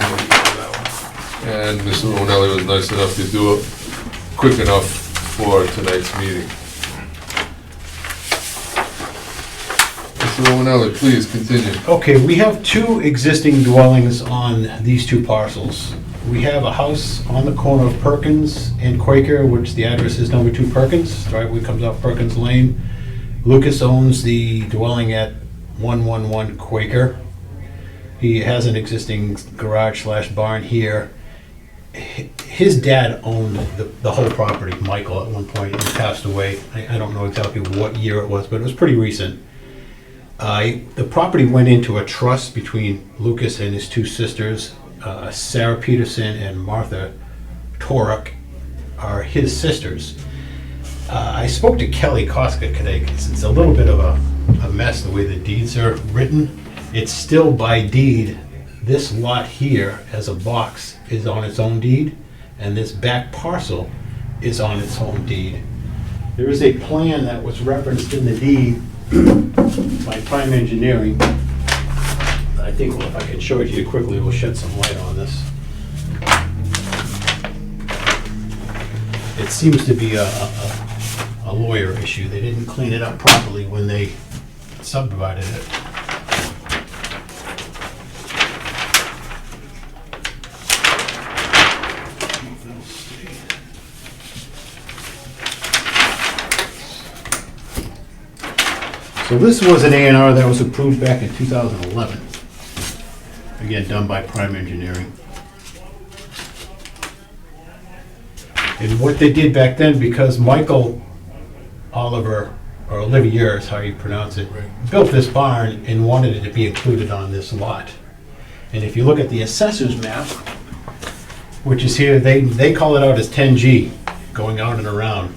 And Mr. Romanelli was nice enough to do it quick enough for tonight's meeting. Mr. Romanelli, please continue. Okay, we have 2 existing dwellings on these 2 parcels. We have a house on the corner of Perkins and Quaker, which the address is number 2 Perkins, driveway comes up Perkins Lane. Lucas owns the dwelling at 111 Quaker. He has an existing garage/barn here. His dad owned the whole property, Michael, at one point, and passed away. I don't know exactly what year it was, but it was pretty recent. The property went into a trust between Lucas and his 2 sisters. Sarah Peterson and Martha Torek are his sisters. I spoke to Kelly Koska today because it's a little bit of a mess the way the deeds are written. It's still by deed This lot here, as a box, is on its own deed, and this back parcel is on its own deed. There is a plan that was referenced in the deed by Prime Engineering. I think, well, if I can show it to you quickly, it will shed some light on this. It seems to be a lawyer issue. They didn't clean it up properly when they subdivided it. So this was an A&R that was approved back in 2011. Again, done by Prime Engineering. And what they did back then, because Michael Oliver, or Olivier is how you pronounce it, built this barn and wanted it to be included on this lot. And if you look at the assessor's map, which is here, they call it out as 10G, going out and around.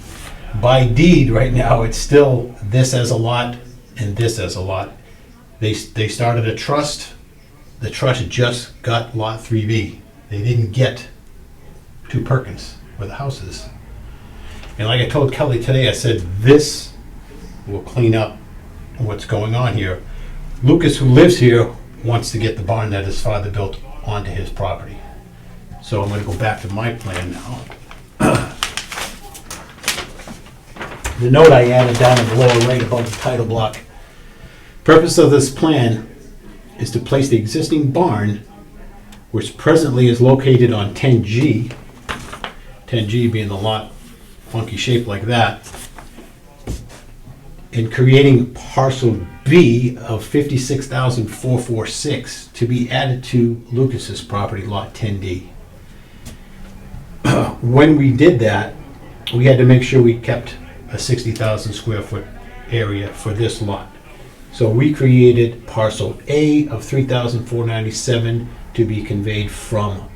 By deed, right now, it's still this as a lot and this as a lot. They started a trust. The trust just got lot 3B. They didn't get 2 Perkins, where the house is. And like I told Kelly today, I said, this will clean up what's going on here. Lucas, who lives here, wants to get the barn that his father built onto his property. So I'm gonna go back to my plan now. The note I added down in the lower right above the title block. Purpose of this plan is to place the existing barn, which presently is located on 10G, 10G being the lot funky shaped like that, and creating parcel B of 56,446 to be added to Lucas's property, lot 10D. When we did that, we had to make sure we kept a 60,000 square foot area for this lot. So we created parcel A of 3,497 to be conveyed from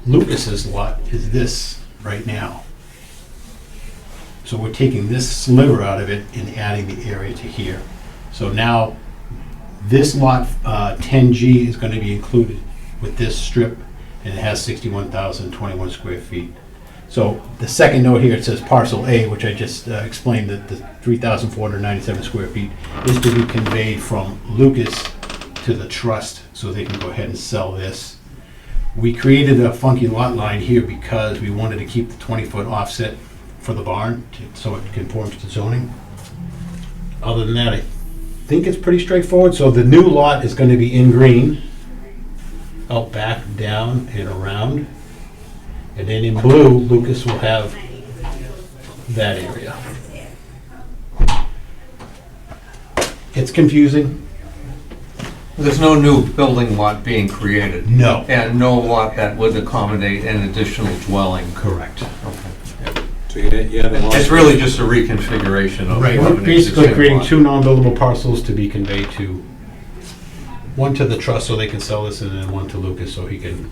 Lucas's lot, is this right now. So we're taking this sliver out of it and adding the area to here. So now this lot 10G is going to be included with this strip, and it has 61,021 square feet. So the second note here, it says parcel A, which I just explained that the 3,497 square feet is to be conveyed from Lucas to the trust so they can go ahead and sell this. We created a funky lot line here because we wanted to keep the 20-foot offset for the barn so it conforms to zoning. Other than that, I think it's pretty straightforward. So the new lot is going to be in green, out back, down, and around. And then in blue, Lucas will have that area. It's confusing. There's no new building lot being created? No. And no lot that would accommodate an additional dwelling? Correct. Okay. So you have a lot. It's really just a reconfiguration of Right, of we're an basically existing creating lot. 2 non-buildable parcels to be conveyed to, one to the trust so they can sell this, and then one to Lucas so he can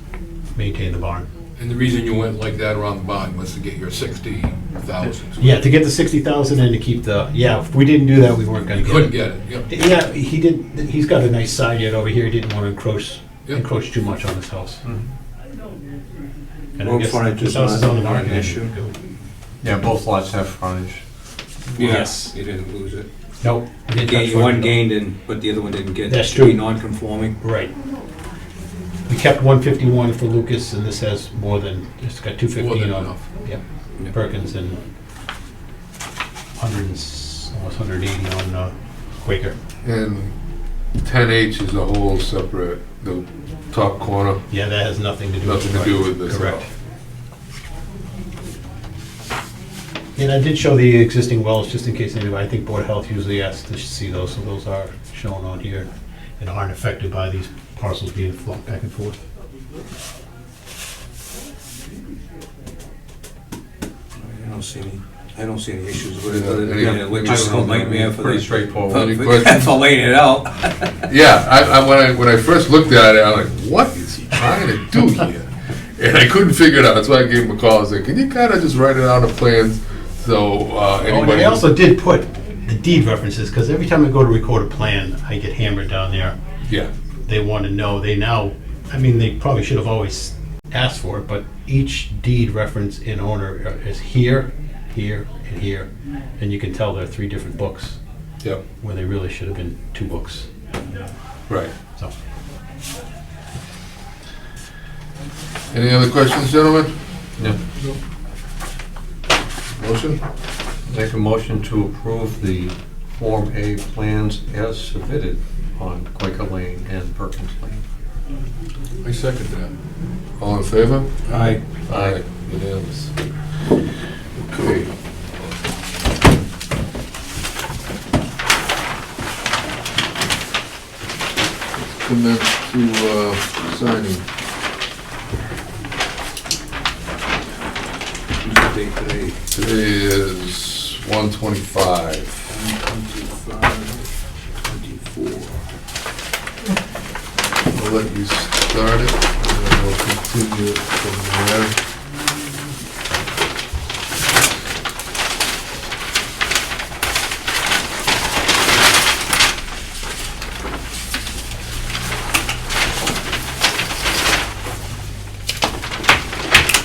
maintain the barn. And the reason you went like that around the barn was to get your 60,000. Yeah, to get the 60,000 and to keep the, yeah, if we didn't do that, we weren't gonna You get couldn't it. get it, yep. Yeah, he did, he's got a nice side yard over here, he didn't wanna encroach Yep. too much on his house. And I Road guess frontage this is house is on the not an market. issue. Yeah, both lots have frontage. Yes. You didn't lose it. Nope. we didn't touch One frontage. gained, but the other one didn't get That's to be true. non-conforming. Right. We kept 151 for Lucas, and this has more than, it's got More 215 than on enough. Yeah. Perkins and 100, almost 180 on Quaker. And 10H is a whole separate, the top corner, Yeah, that has nothing to do with nothing to do with this at Correct. all. And I did show the existing wells, just in case anybody, I think Board of Health usually asks to see those, so those are shown on here and aren't affected by these parcels being flopped back and forth. I don't see any issues with it, Yeah, other than any- a logistical nightmare for Pretty the, straightforward. Any questions? for laying it out. Yeah, when I first looked at it, I was like, what is he trying to do here? And I couldn't figure it out, that's why I gave him a call, I was like, can you kind of just write it out on plans, so Oh, and anybody... I also did put the deed references, because every time I go to record a plan, I get hammered down there. Yeah, They want to know, they now I mean, they probably should have always asked for it, but each deed reference in owner is here, here, and here. And you can tell there are 3 different books Yep, where they really should have been 2 books. right. So, Any other questions, gentlemen? Yeah. Motion? Make a motion to approve the Form A plans as submitted on Quaker Lane and Perkins Lane. I second that. All in favor? Aye. Aye. Unanimous. Okay. Commence to signing. What's the date today? Today is 1/25. 24. I'll let you start it, and then we'll continue it from there.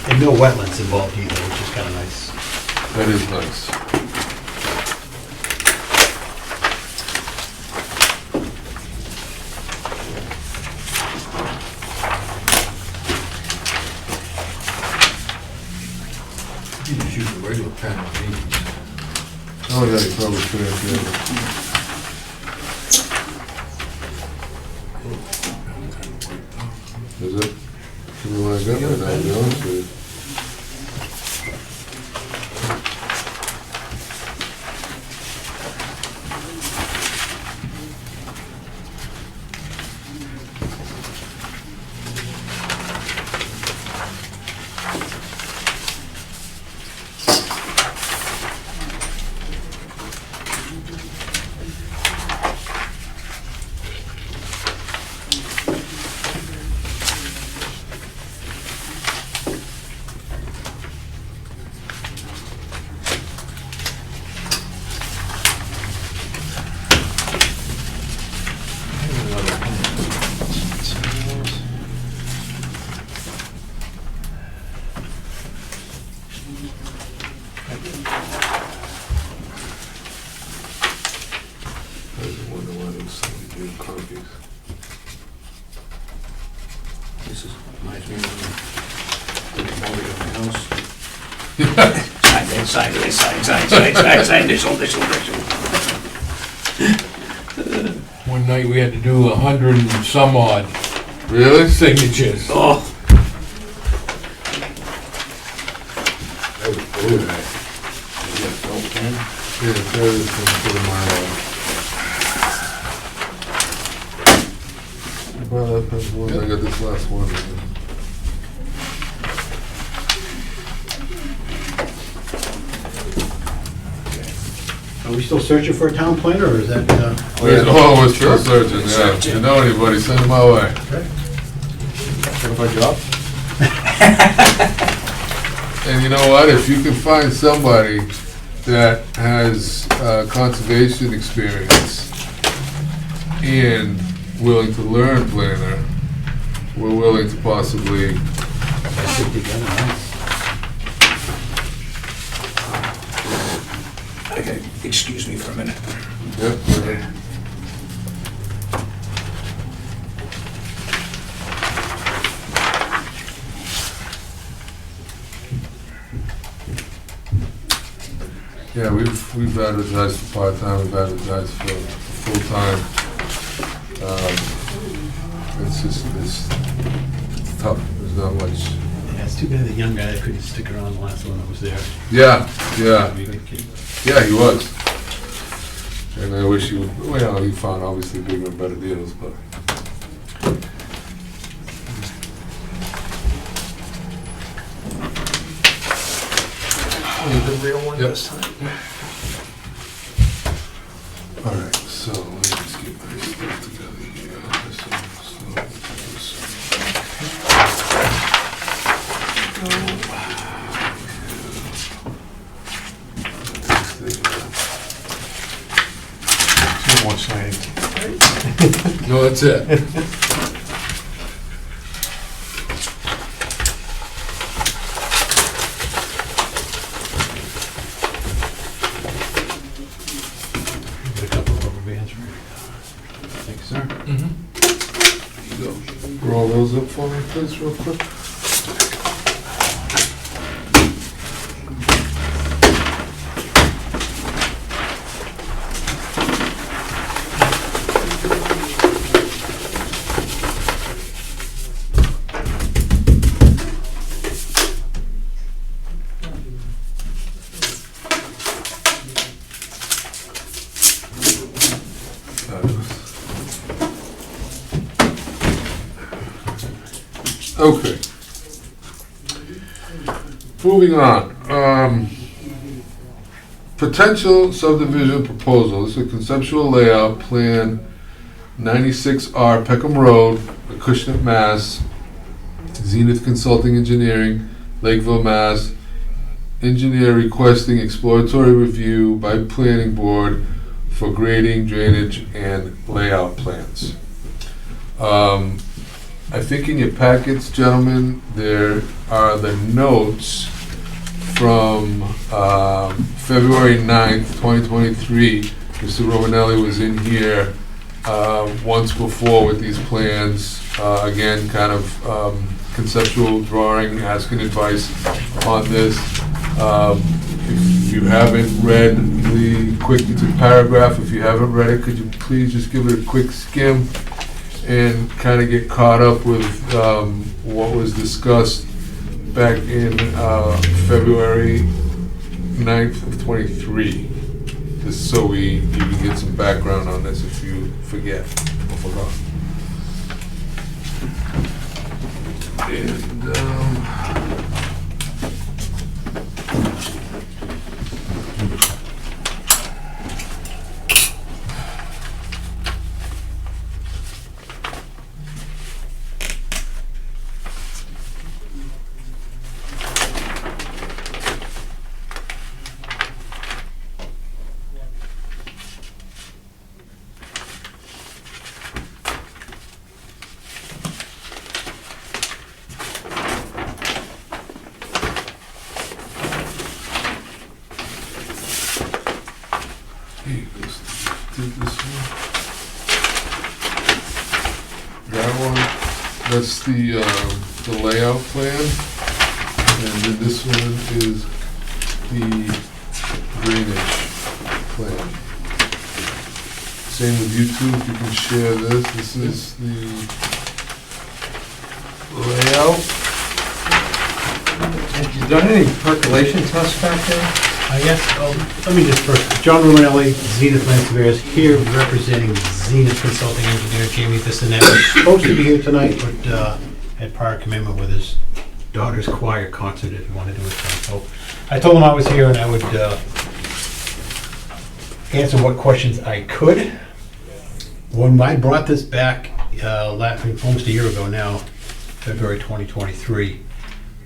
and no wetlands involved either, which is kind of nice. That is nice. You just use a regular pen on these. Oh, yeah, you probably could, yeah. Is it? You know what I got right now, to be honest with you? I was wondering why there was so many damn copies. This is, reminds me of when I mortgage on my house. Sign, initial. One night we had to do 100 and some odd Really? signatures. Oh. That was cool. Yeah, that is for the Mylar. Well, that's one, I got this last one. Are we still searching for a town planner, or is that, Oh, we're still searching, yeah. If you know anybody, send them my way. sort of our job? And you know what, if you can find somebody that has conservation experience and willing to learn planner, we're willing to possibly, Sit together, nice. Okay, excuse me for a minute. yep, yeah, we've advertised for part-time, we've advertised for full-time. It's just, it's tough, there's not much. Yeah, it's too bad the young guy couldn't stick around the last one that was there. Yeah, yeah, That'd be a good kid. yeah, he was. And I wish he would, well, he found obviously bigger and better deals, but. The real one Yep. this time. All right, so let me just get my stuff together here. One more sign. No, that's it. Roll those up for me, please, real quick. Okay. Moving on. Potential subdivision proposal. This is a conceptual layout plan, 96R Peckham Road, Acushnet, Mass. Zenith Consulting Engineering, Lakeville, Mass. Engineer requesting exploratory review by planning board for grading, drainage, and layout plans. I think in your packets, gentlemen, there are the notes from February 9th, 2023. Mr. Romanelli was in here once before with these plans. Again, kind of conceptual drawing, asking advice on this. If you haven't read it's a paragraph. If you haven't read it, could you please just give it a quick skim and kind of get caught up with what was discussed back in February 9th of 23, just so you can get some background on this if you forget or forgot. And that one, that's the layout plan, and then this one is the drainage plan. Same with you two, if you can share this. This is the layout. Have you done any percolation tests back there? Yes, let me just first, John Romanelli, Zenith Land Surveyors, here representing Zenith Consulting Engineer Jamie Bissonette. Was supposed to be here tonight, but had prior commitment with his daughter's choir concert if he wanted to attend. So I told him I was here and I would answer what questions I could. When I brought this back almost a year ago now, February 2023,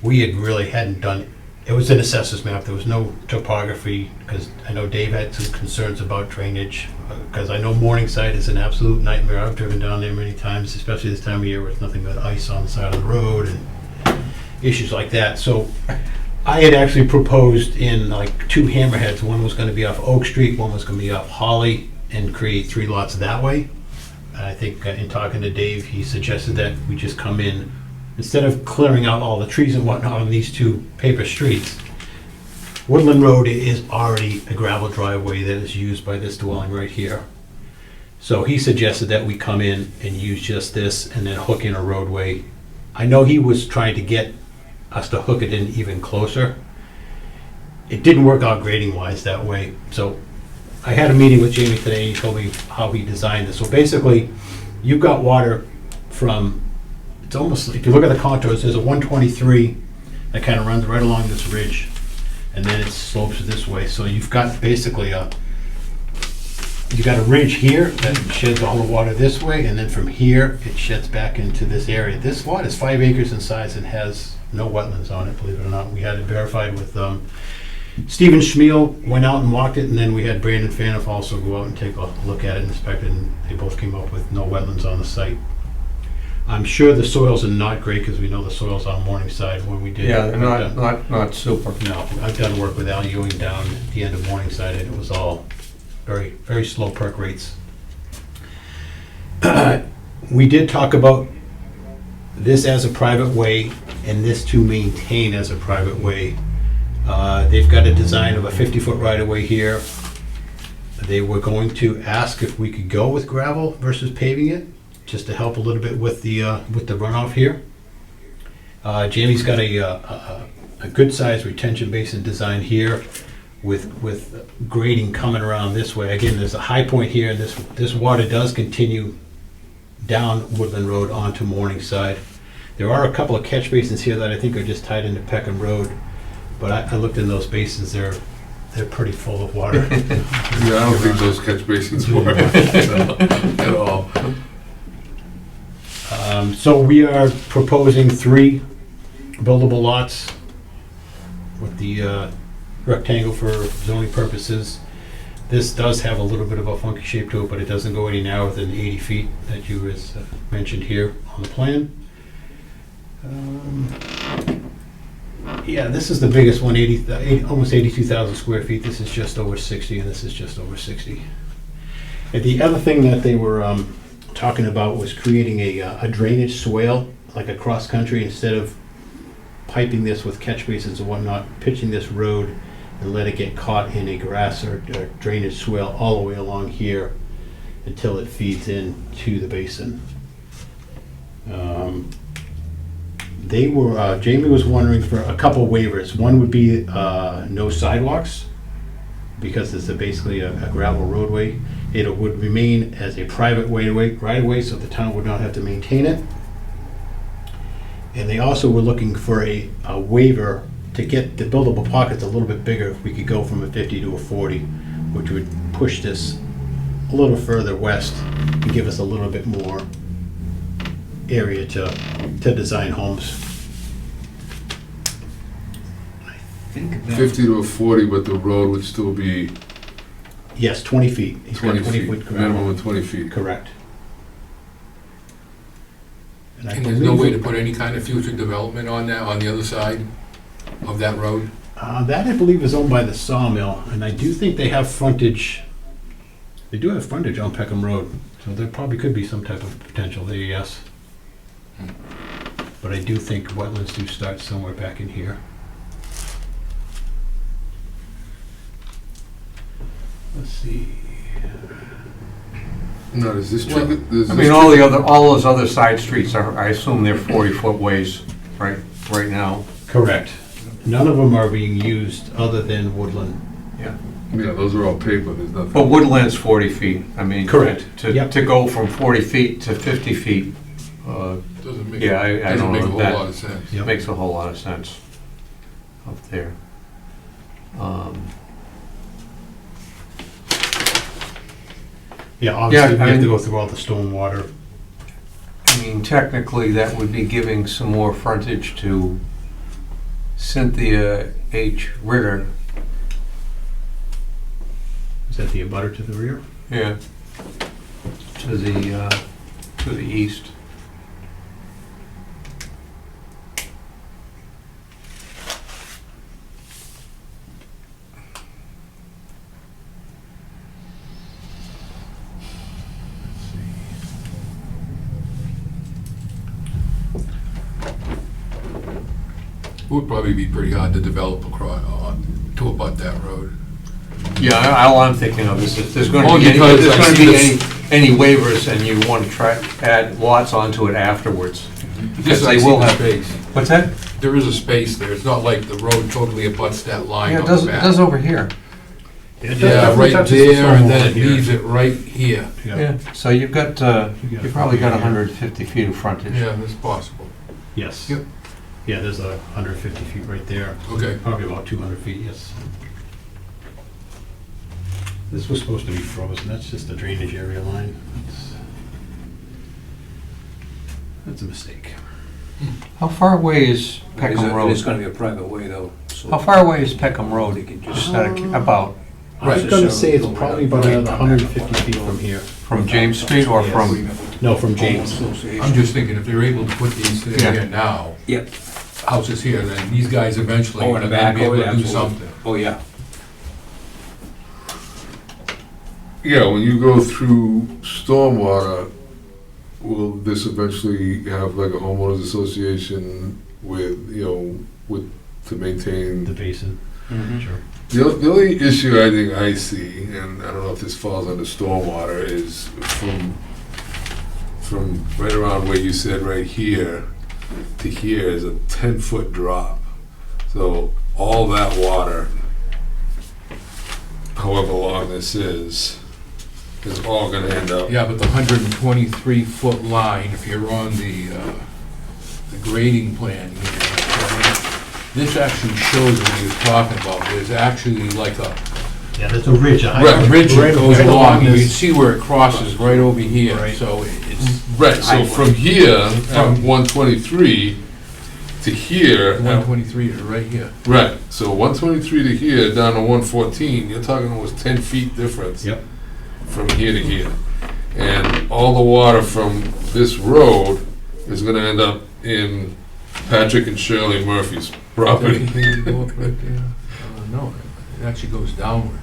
we hadn't done it. It was an assessor's map. There was no topography, because I know Dave had some concerns about drainage, because I know Morningside is an absolute nightmare. I've driven down there many times, especially this time of year where it's nothing but ice on the side of the road and issues like that. So I had actually proposed in like two hammerheads. One was going to be off Oak Street, one was going to be off Holly, and create 3 lots that way. I think in talking to Dave, he suggested that we just come in, instead of clearing out all the trees and whatnot on these 2 paper streets. Woodland Road is already a gravel driveway that is used by this dwelling right here. So he suggested that we come in and use just this and then hook in a roadway. I know he was trying to get us to hook it in even closer. It didn't work out grading wise that way. So I had a meeting with Jamie today. He told me how he designed this. So basically, you've got water from, it's almost, if you look at the contours, there's a 123 that kind of runs right along this ridge, and then it slopes this way. So you've got basically you've got a ridge here that sheds all the water this way, and then from here it sheds back into this area. This lot is 5 acres in size and has no wetlands on it, believe it or not. We had it verified with Stephen Schmiel, went out and walked it, and then we had Brandon Faniff also go out and take a look at it and inspect it, and they both came up with no wetlands on the site. I'm sure the soils are not great, because we know the soils on Morningside when we did. Yeah, they're not super. No, I've done work with Al Ewing down at the end of Morningside, and it was all very, very slow perk rates. We did talk about this as a private way and this to maintain as a private way. They've got a design of a 50-foot right-of-way here. They were going to ask if we could go with gravel versus paving it, just to help a little bit with the runoff here. Jamie's got a good-sized retention basin design here with grading coming around this way. Again, there's a high point here, and this water does continue down Woodland Road onto Morningside. There are a couple of catch basins here that I think are just tied into Peckham Road, but I looked in those basins, they're pretty full of water. Yeah, I don't think those catch basins work at all. So we are proposing 3 buildable lots with the rectangle for zoning purposes. This does have a little bit of a funky shape to it, but it doesn't go any narrower than 80 feet that you mentioned here on the plan. Yeah, this is the biggest one, almost 82,000 square feet. This is just over 60, and this is just over 60. And the other thing that they were talking about was creating a drainage swale, like a cross-country, instead of piping this with catch basins and whatnot, pitching this road and let it get caught in a grass or drainage swale all the way along here until it feeds into the basin. Jamie was wondering for a couple waivers. One would be no sidewalks, because it's basically a gravel roadway. It would remain as a private right-of-way, so the town would not have to maintain it. And they also were looking for a waiver to get the buildable pockets a little bit bigger. If we could go from a 50 to a 40, which would push this a little further west and give us a little bit more area to design homes. I think that, 50 to a 40, but the road would still be yes, 20 feet. He's 20 got 20 feet, foot minimum of 20 feet. Correct. I And there's no believe way it- to put any kind of future development on that, on the other side of that road? That, I believe, is owned by the sawmill, and I do think they have frontage. They do have frontage on Peckham Road, so there probably could be some type of potential there, yes. But I do think wetlands do start somewhere back in here. Let's see. No, does this trigger? I mean, all those other side streets are, I assume they're 40-foot ways, right now. Correct. None of them are being used other than Woodland. Yeah. Yeah, those are all paper, there's nothing. But Woodland's 40 feet. I mean, Correct. To Yep. go from 40 feet to 50 feet, Doesn't make, yeah, I doesn't don't make a know whole that. lot of sense. Yep. Makes a whole lot of sense up there. Yeah, obviously, Yeah, we I have to mean- go through all the stormwater. I mean, technically, that would be giving some more frontage to Cynthia H. Ritter. Is that the abutter to the rear? Yeah. To the east. It would probably be pretty hard to develop across, to abut that road. Yeah, all I'm thinking of is if there's going to Only be because I any see any waivers and you want to try add lots onto it afterwards. Because Yes, I they see will the have. space. What's that? There is a space there. It's not like the road totally abuts that line Yeah, on it does, the it back. does over here. Yeah, right there, and then it leaves it right here. Yeah, so you've got, you've probably got 150 feet of frontage. Yeah, that's possible. Yes. Yep. Yeah, there's 150 feet right there. Okay. Probably about 200 feet, yes. This was supposed to be frozen, that's just the drainage area line. That's a mistake. How far away is Peckham It Road? is gonna be a private way, though. so How far away is Peckham Road? They can just, Just out of about, I was gonna say it's probably about another 150 feet from here. from James Street or from? No, from James. I'm just thinking if they're able to put these in Yeah. here now, Yep. houses here, then these guys eventually Oh, are in the gonna back, be able oh, to yeah, do absolutely. something. Oh, yeah. Yeah, when you go through stormwater, will this eventually have like a homeowners association with, to maintain? The basin. Sure. The only issue I think I see, and I don't know if this falls under stormwater, is from right around where you said right here to here is a 10-foot drop. So all that water, however long this is all gonna end up. Yeah, but the 123-foot line, if you're on the grading plan here, this actually shows what he was talking about. There's actually like a Yeah, there's a ridge. a ridge that goes right along. You can this- see where it crosses right over here. Right. So it's Right, so from here at 123 to here, 123 to right here. right, so 123 to here down to 114, you're talking almost 10 feet difference. Yep. From here to here. And all the water from this road is gonna end up in Patrick and Shirley Murphy's property. Everything would go up right there. No, it actually goes downward.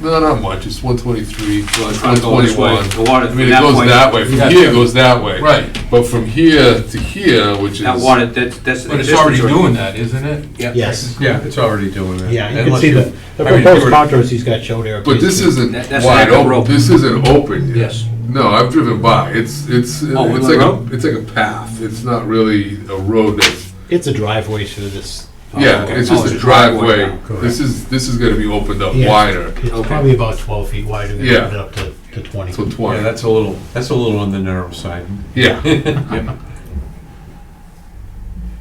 No, not much, it's 123, Trying to go this way. 121. The water I from mean, it that goes point- that way, from Yeah. here it goes that way. Right, But from here to here, which is. That water, that's the but it's distance already already- doing that, isn't it? Yeah. Yes. Yeah, it's already doing that. Yeah, you can Unless see you- the I mean, if you proposed were- contours he's got showed there. But this isn't That's wide like a road. open, this isn't open yet. Yes. No, I've driven by, it's Oh, like Woodland Road? it's like a path, it's not really a road that's. It's a driveway to this. Yeah, okay. it's Oh, just it's a a driveway driveway. now. Correct. This is gonna be opened up Yeah. wider It's Okay. probably about 12 feet wide. We're Yeah. gonna put it up to 20. to 20. Yeah, that's a little on the narrow side. Yeah.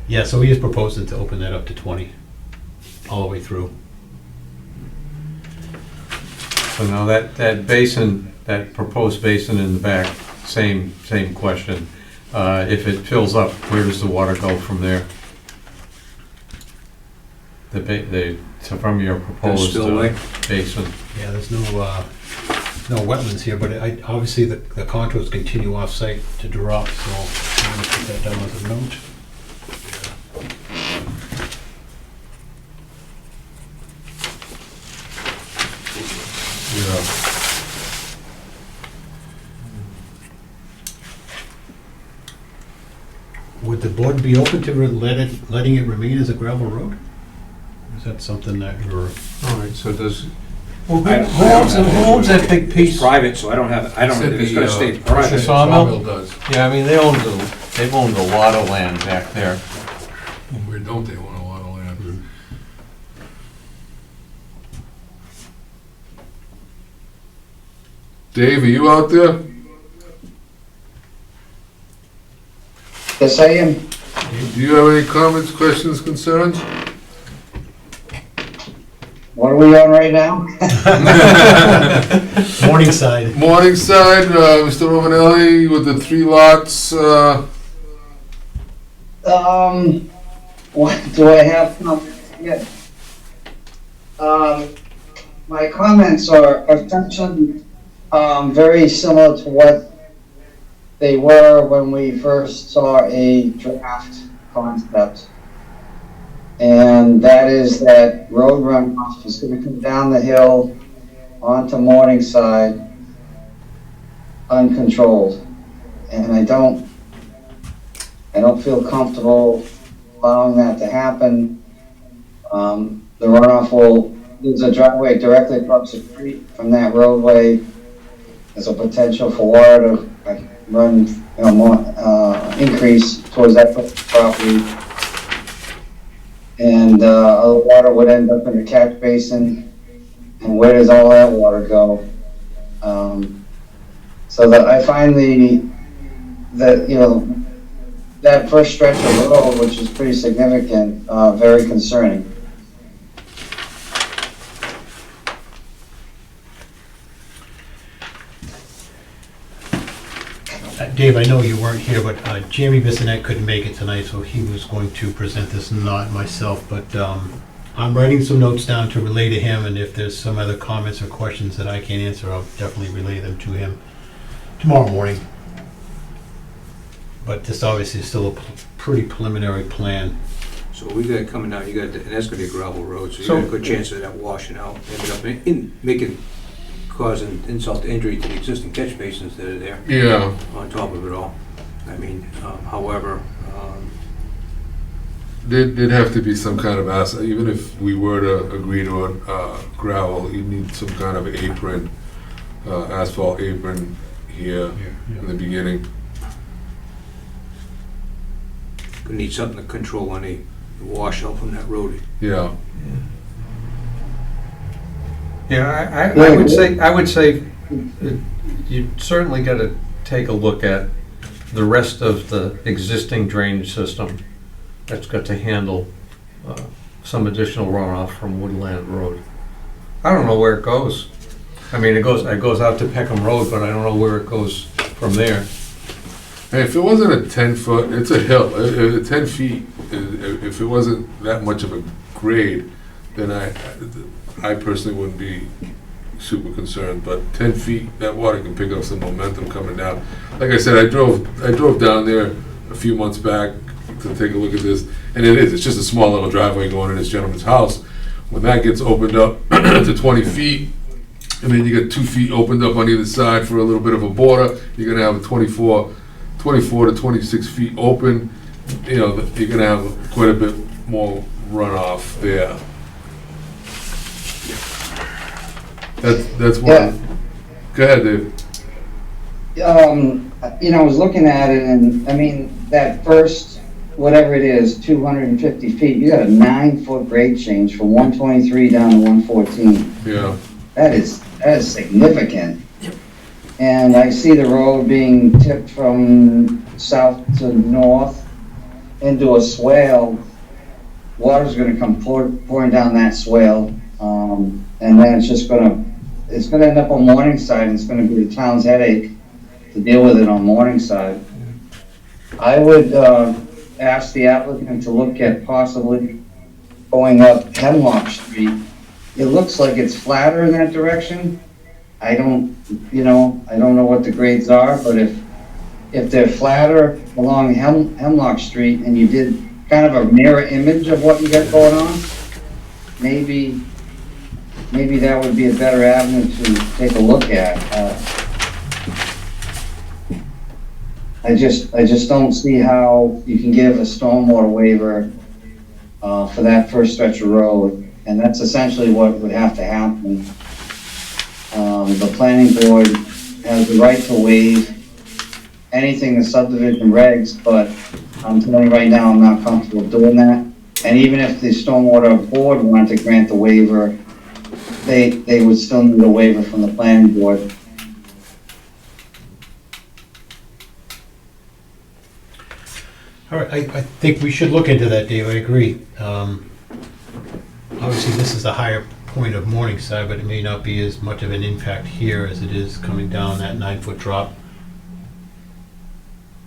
Yeah, so he is proposing to open that up to 20, all the way through. So now that basin, that proposed basin in the back, same question. If it fills up, where does the water go from there? So from your proposed spillway? basin. Yeah, there's no wetlands here, but obviously the contours continue off-site to drop, so I'm gonna put that down as a note. Yeah. Would the board be open to letting it remain as a gravel road? Is that something that you're... All right, so does, Who owns that big piece? It's private, so I don't, it's gonna stay private. Sawmill does. yeah, I mean, they've owned a lot of land back there. Where don't they want a lot of land? Dave, are you out there? Yes, I am. Do you have any comments, questions, concerns? What are we on right now? Morningside. Morningside, Mr. Romanelli with the 3 lots, What, do I have comments? Yeah. My comments are essentially, very similar to what they were when we first saw a draft concept. And that is that road runoff is gonna come down the hill onto Morningside uncontrolled. And I don't feel comfortable allowing that to happen. The runoff there's a driveway directly across the street from that roadway. There's a potential for water to run, increase towards that property. And, the water would end up in the catch basin. And where does all that water go? So that I find that first stretch of road, which is pretty significant, very concerning. Dave, I know you weren't here, but Jamie Bissonette couldn't make it tonight, so he was going to present this, not myself, but I'm writing some notes down to relay to him, and if there's some other comments or questions that I can't answer, I'll definitely relay them to him tomorrow morning. But this obviously is still a pretty preliminary plan. So we got it coming out, and that's gonna be a gravel road, so you got a good chance of that washing out, ended up causing insult to injury to the existing catch basins that are there yeah. on top of it all. I mean, however, There'd have to be some kind of even if we were to agree to gravel, you need some kind of apron, asphalt apron here in the beginning. we need something to control any washout from that road. Yeah. Yeah, I would say you certainly got to take a look at the rest of the existing drainage system that's got to handle some additional runoff from Woodland Road. I don't know where it goes. I mean, it goes out to Peckham Road, but I don't know where it goes from there. Hey, if it wasn't a 10-foot, it's a hill. 10 feet, if it wasn't that much of a grade, then I personally wouldn't be super concerned. But 10 feet, that water can pick up some momentum coming down. Like I said, I drove down there a few months back to take a look at this, and it's just a small little driveway going in this gentleman's house. When that gets opened up to 20 feet, and then you get 2 feet opened up on either side for a little bit of a border, you're gonna have a 24 to 26 feet open. You know, you're gonna have quite a bit more runoff there. That's one. Yeah. Go ahead, Dave. You know, I was looking at it, and I mean, that first, whatever it is, 250 feet, you got a 9-foot grade change from 123 down to 114. Yeah. That is significant. And I see the road being tipped from south to north into a swale. Water's gonna come pouring down that swale. And then it's gonna end up on Morningside, and it's gonna be the town's headache to deal with it on Morningside. I would ask the applicant to look at possibly going up Hemlock Street. It looks like it's flatter in that direction. I don't know what the grades are, but if they're flatter along Hemlock Street and you did kind of a mirror image of what you got going on, maybe that would be a better avenue to take a look at. I just don't see how you can give a stormwater waiver for that first stretch of road, and that's essentially what would have to happen. The planning board has the right to waive anything in subdivision regs, but I'm telling you right now, I'm not comfortable doing that. And even if the stormwater board wanted to grant the waiver, they would still need a waiver from the planning board. All right, I think we should look into that, Dave, I agree. Obviously, this is a higher point of Morningside, but it may not be as much of an impact here as it is coming down that 9-foot drop.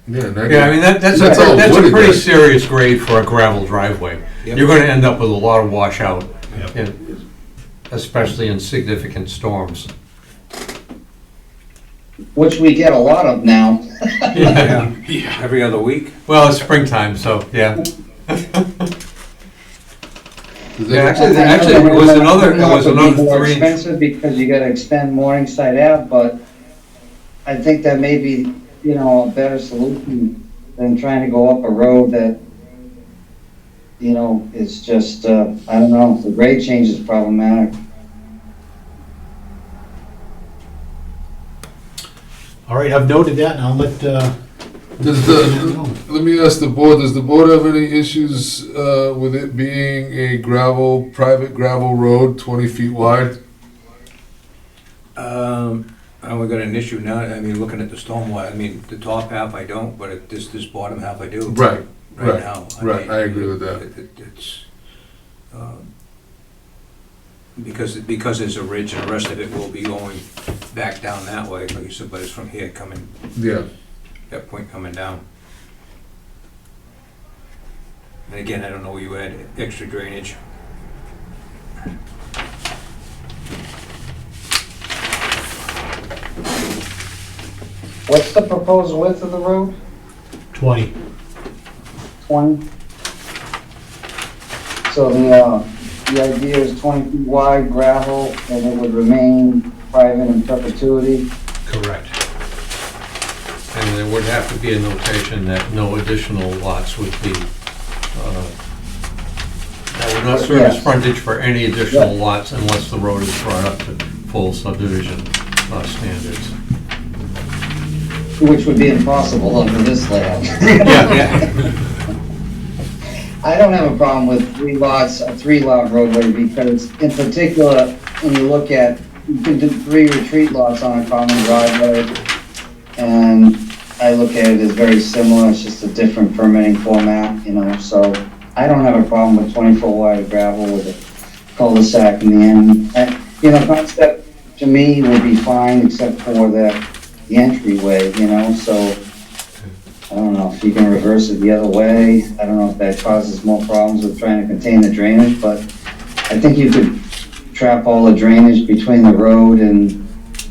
Yeah, Yeah, I mean, that's a pretty serious grade for a gravel driveway. Yep. You're gonna end up with a lot of washout, Yep. especially in significant storms. Which we get a lot of now. Yeah. Every other week. Well, it's springtime, so, yeah. Yeah, actually, it was another More 3 inch. expensive because you gotta extend Morningside Ave, but I think that may be, a better solution than trying to go up a road that, is just, I don't know, the grade change is problematic. All right, I've noted that, and I'll let, Let me ask the board, does the board have any issues with it being a private gravel road, 20 feet wide? I only got an issue now, I mean, looking at the stormwater, I mean, the top half I don't, but this bottom half I do. Right, Right now. right, I agree with that. It's, because there's a ridge and the rest of it will be going back down that way, like you said, but it's from here coming, Yeah. that point coming down. And again, I don't know where you add extra drainage. What's the proposed width of the road? 20. 20? So the idea is 20 feet wide gravel, and it would remain private in perpetuity. Correct. And and there would have to be a notation that no additional lots would be, that would not serve as frontage for any additional lots unless the road is brought up to full subdivision standards. Which would be impossible under this layout. Yeah. I don't have a problem with 3 lots, a 3-lot roadway, because in particular, when you look at, you can do 3 retreat lots on a common driveway, and I look at it as very similar, it's just a different permitting format, you know, so I don't have a problem with 20-foot wide gravel with a cul-de-sac in the end. And, you know, concept to me would be fine, except for the entryway, you know, so I don't know if you can reverse it the other way. I don't know if that causes more problems with trying to contain the drainage, but I think you could trap all the drainage between the road and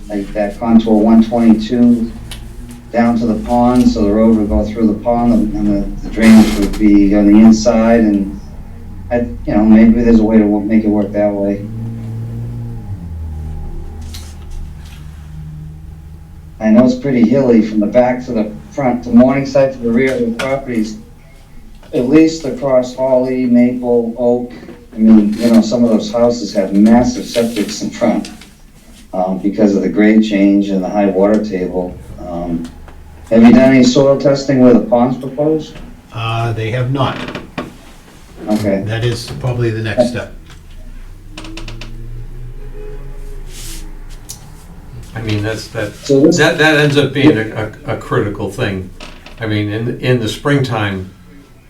like that contour 122 down to the pond, so the road would go through the pond and the drainage would be on the inside, and you know, maybe there's a way to make it work that way. I know it's pretty hilly from the back to the front, to Morningside to the rear of the properties, at least across Holly, Maple, Oak. I mean, you know, some of those houses have massive septics in front because of the grade change and the high water table. Have you done any soil testing where the pond's proposed? They have not. Okay. That is probably the next step. I mean, that ends up being a critical thing. I mean, in the springtime,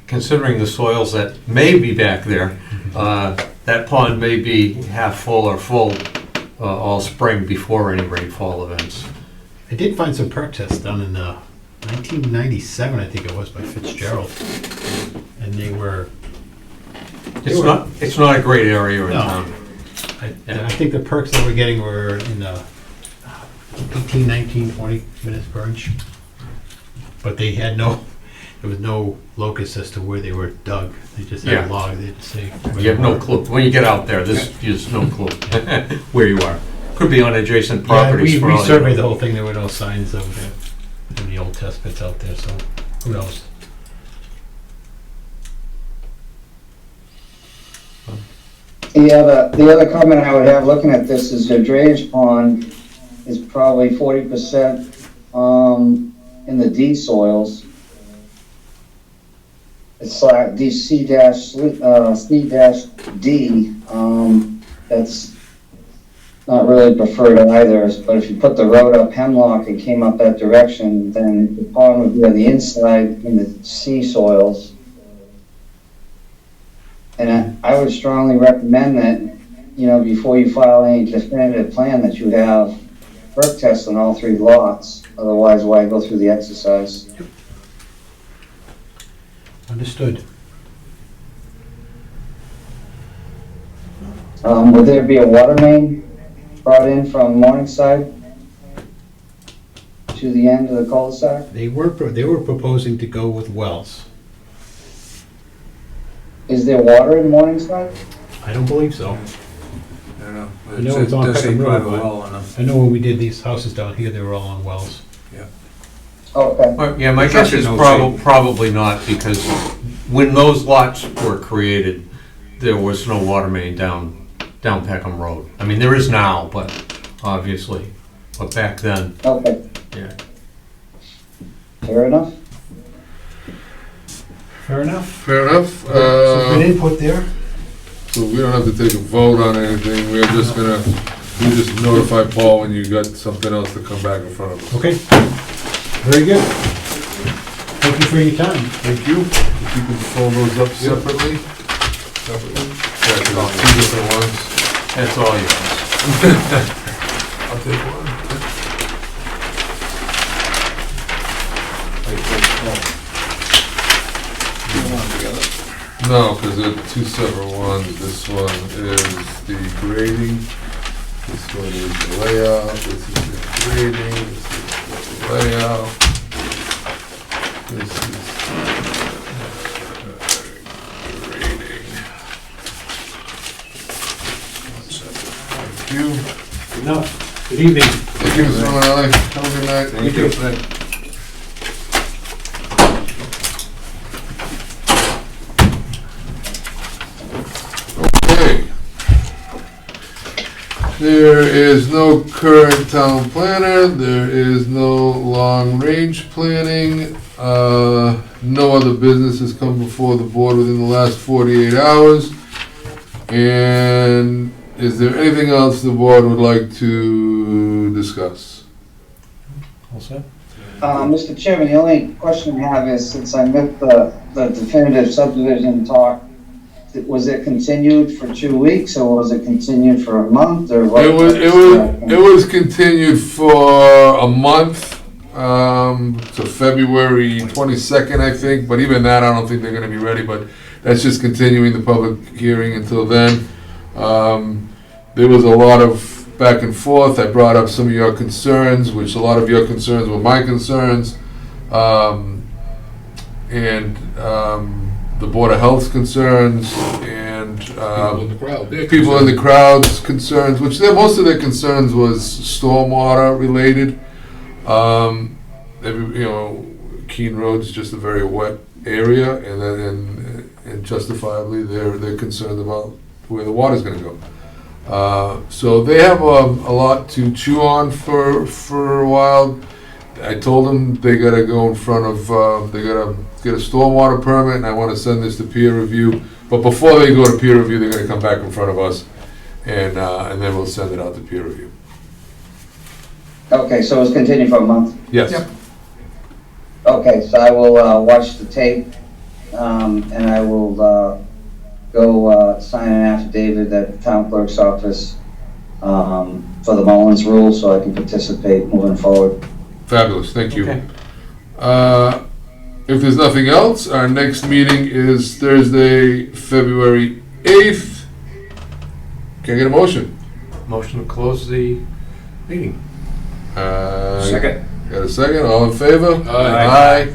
considering the soils that may be back there, that pond may be half full or full all spring before any rainfall events. I did find some perk tests done in 1997, I think it was, by Fitzgerald, and they were. It's not a great area in town. I think the perks they were getting were in the 18, 19, 20 minutes per inch. But they had there was no locus as to where they were dug. They just had a log, they'd say. You have no clue. When you get out there, there's just no clue where you are. Could be on adjacent properties. Yeah, we surveyed the whole thing, there were no signs of it in the old test pits out there, so who knows? The other comment I would have looking at this is your drainage pond is probably 40% in the D soils. It's like C-D. That's not really preferred either, but if you put the road up Hemlock and came up that direction, then the pond would be on the inside in the C soils. And I would strongly recommend that, you know, before you file any definitive plan, that you have perk tests on all 3 lots. Otherwise, why go through the exercise? Understood. Would there be a water main brought in from Morningside to the end of the cul-de-sac? They were proposing to go with wells. Is there water in Morningside? I don't believe so. I don't know. I know it's on Does say Peckham Road, private but well on them. I know when we did these houses down here, they were all on wells. Okay. Well, yeah, my guess is probably not, because when those lots were created, there was no water main down Peckham Road. I mean, there is now, but obviously, but back then, Okay, yeah. fair enough. Fair enough. Fair enough. So good input there. So we don't have to take a vote on anything, we're just gonna, you just notify Paul when you got something else to come back in front of us. Okay. Very good. Thank you for your time. Thank you. If you can fold those up separately. Yeah, 'cause it's 2 different ones. That's all yours. I'll take one. No, because they're 2 separate ones. This one is the grading. This one is the layout. This is the grading. This is the layout. This is grading. Thank you. Enough. Good evening. Thank you, Mr. Romanelli. Have a good night. Thank you. There is no current town planner, there is no long-range planning, no other business has come before the board within the last 48 hours. And is there anything else the board would like to discuss? All set? Mr. Chairman, the only question I have is, since I missed the definitive subdivision talk, was it continued for 2 weeks, or was it continued for a month, or what? It was continued for a month, to February 22nd, I think, but even that, I don't think they're gonna be ready, but that's just continuing the public hearing until then. There was a lot of back and forth. I brought up some of your concerns, which a lot of your concerns were my concerns. The Board of Health's concerns, and People in the crowd. They're people in the concerned. crowd's concerns, which most of their concerns was stormwater related. Keene Road's just a very wet area, and justifiably, they're concerned about where the water's gonna go. So they have a lot to chew on for a while. I told them they gotta go in front of, they gotta get a stormwater permit, and I wanna send this to peer review. But before they go to peer review, they're gonna come back in front of us, and then we'll send it out to peer review. Okay, so it's continued for a month? Yes. Yep. Okay, so I will watch the tape, and I will go sign an affidavit at the town clerk's office for the Mullins rule, so I can participate moving forward. Fabulous, thank you. Okay. If there's nothing else, our next meeting is Thursday, February 8th. Can I get a motion? Motion to close the meeting. Second. Got a second, all in favor? Aye. Aye.